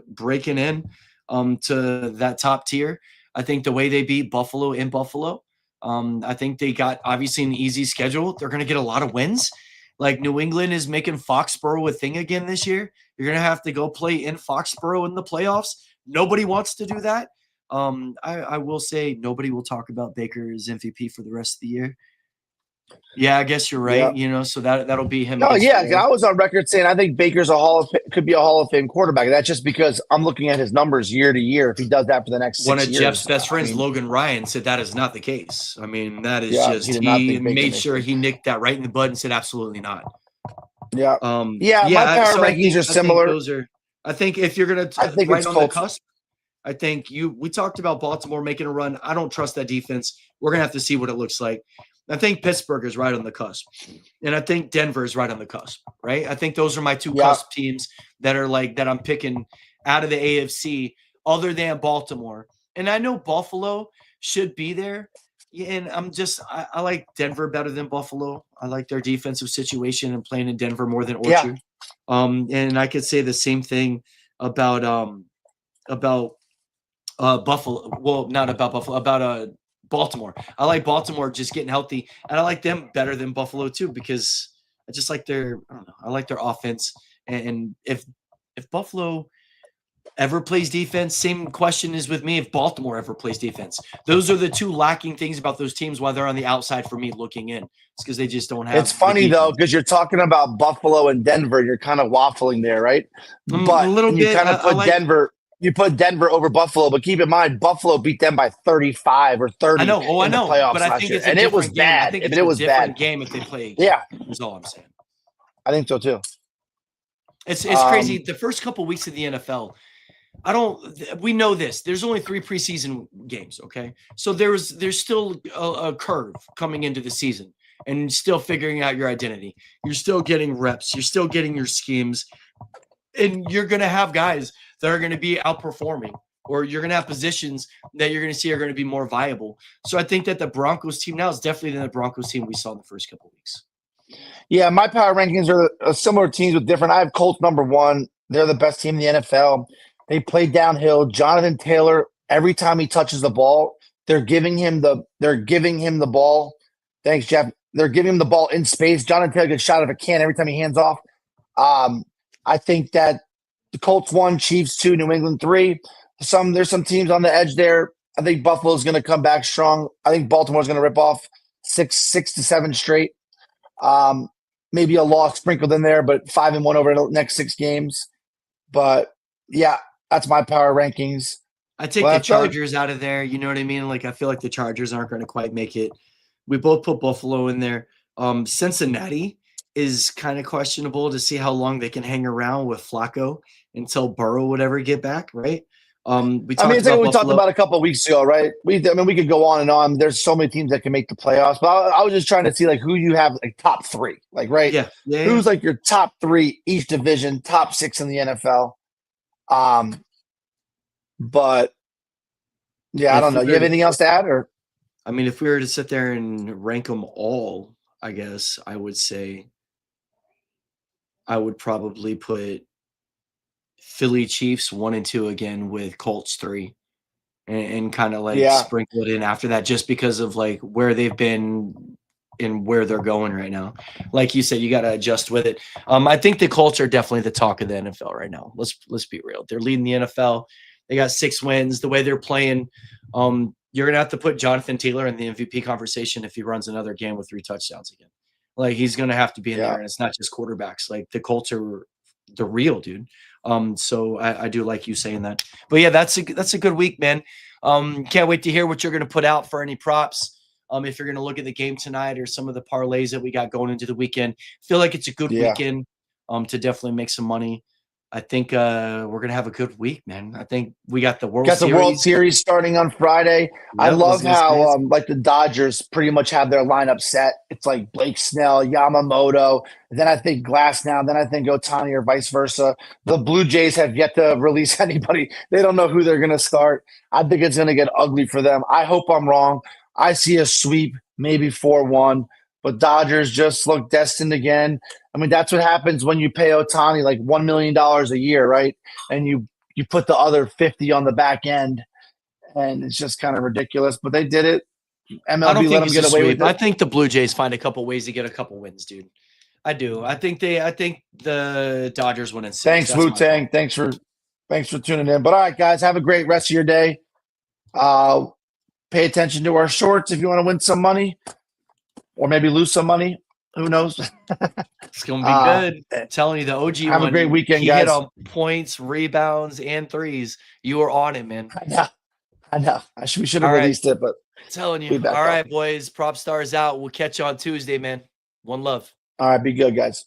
breaking in to that top tier. I think the way they beat Buffalo in Buffalo, I think they got obviously an easy schedule. They're going to get a lot of wins. Like New England is making Foxborough a thing again this year. You're going to have to go play in Foxborough in the playoffs. Nobody wants to do that. I will say nobody will talk about Baker's MVP for the rest of the year. Yeah, I guess you're right. So that'll be him. Oh yeah, I was on record saying I think Baker's could be a Hall of Fame quarterback. That's just because I'm looking at his numbers year to year. If he does that for the next 6 years, one of Jeff's best friends, Logan Ryan, said that is not the case. I mean, that is just he made sure he nicked that right in the bud and said absolutely not. Yeah. My power rankings are similar. I think if you're gonna right on the cusp, I think we talked about Baltimore making a run. I don't trust that defense. We're gonna have to see what it looks like. I think Pittsburgh is right on the cusp. And I think Denver is right on the cusp, right? I think those are my two cusp teams that are like that I'm picking out of the AFC other than Baltimore. And I know Buffalo should be there. And I like Denver better than Buffalo. I like their defensive situation and playing in Denver more than Orchard. And I could say the same thing about Buffalo. Well, not about Buffalo, about Baltimore. I like Baltimore just getting healthy, and I like them better than Buffalo too because I just like I like their offense. And if Buffalo ever plays defense, same question is with me if Baltimore ever plays defense. Those are the two lacking things about those teams while they're on the outside for me looking in. It's because they just don't have. It's funny though because you're talking about Buffalo and Denver. You're kind of waffling there, right? But a little bit. You kind of put Denver. You put Denver over Buffalo, but keep in mind Buffalo beat them by 35 or 30. I know. I know. But I think it's it was bad. I think it's a different game if they play. Is all I'm saying. I think so too. It's crazy. The first couple of weeks of the NFL, we know this. There's only 3 preseason games. Okay, so there's still a curve coming into the season, and still figuring out your identity. You're still getting reps. You're still getting your schemes, and you're gonna have guys that are going to be outperforming, or you're going to have positions that you're going to see are going to be more viable. So I think that the Broncos team now is definitely the Broncos team we saw in the first couple of weeks. Yeah, my power rankings are similar teams with different. I have Colts number 1. They're the best team in the NFL. They play downhill. Jonathan Taylor, every time he touches the ball, they're giving him the ball. Thanks, Jeff. They're giving him the ball in space. Jonathan Taylor gets shot out of a can every time he hands off. I think that the Colts 1, Chiefs 2, New England 3. There's some teams on the edge there. I think Buffalo's going to come back strong. I think Baltimore's going to rip off 6 to 7 straight. Maybe a loss sprinkled in there, but 5-1 over the next 6 games. But yeah, that's my power rankings. I take the Chargers out of there. You know what I mean? Like I feel like the Chargers aren't going to quite make it. We both put Buffalo in there. Cincinnati is kind of questionable to see how long they can hang around with Flacco until Burrow would ever get back, right? We I mean, talked it's like about what we talked Buffalo. about a couple of weeks ago, right? We could go on and on. There's so many teams that can make the playoffs, but I was just trying to see like who you have like top three, like right? Yeah, yeah, Who's like your top three each division, top six in the NFL. But yeah, I don't know. You have anything else to add, or I mean, if we were to sit there and rank them all, I guess I would say I would probably put Philly Chiefs 1 and 2 again with Colts 3 and kind of like yeah, sprinkle it in after that just because of like where they've been and where they're going right now. Like you said, you got to adjust with it. I think the Colts are definitely the talk of the NFL right now. Let's be real. They're leading the NFL. They got 6 wins. The way they're playing, you're gonna have to put Jonathan Taylor in the MVP conversation if he runs another game with 3 touchdowns again. Like he's gonna have to be in there, and it's not just quarterbacks. Like the Colts are the real dude. So I do like you saying that. But yeah, that's a good week, man. Can't wait to hear what you're gonna put out for any props. If you're gonna look at the game tonight or some of the parlays that we got going into the weekend, feel like it's a good weekend to definitely make some money. I think we're gonna have a good week, man. I think we got the World Series starting on Friday. Yep, I love how like the Dodgers pretty much have their lineup set. It's like Blake Snell, Yamamoto, then I think Glass now, then I think Ohtani or vice versa. The Blue Jays have yet to release anybody. They don't know who they're gonna start. I think it's gonna get ugly for them. I hope I'm wrong. I see a sweep, maybe 4-1. But Dodgers just look destined again. I mean, that's what happens when you pay Ohtani like $1 million a year, right? And you put the other 50 on the back end, and it's just kind of ridiculous. But they did it. MLB let them get away with it. I think the Blue Jays find a couple ways to get a couple wins, dude. I do. I think the Dodgers win in 6. Thanks, Wu-Tang. Thanks for tuning in. But all right, guys, have a great rest of your day. Pay attention to our shorts if you want to win some money. Or maybe lose some money. Who knows? It's going to be good. I'm telling you, the OG have a great weekend, guys. Hit on points, rebounds, and threes. You were on it, man. I know. We should have released it, but I'm telling you. All right, boys. Prop Stars out. We'll catch you on Tuesday, man. One love. All right. Be good, guys.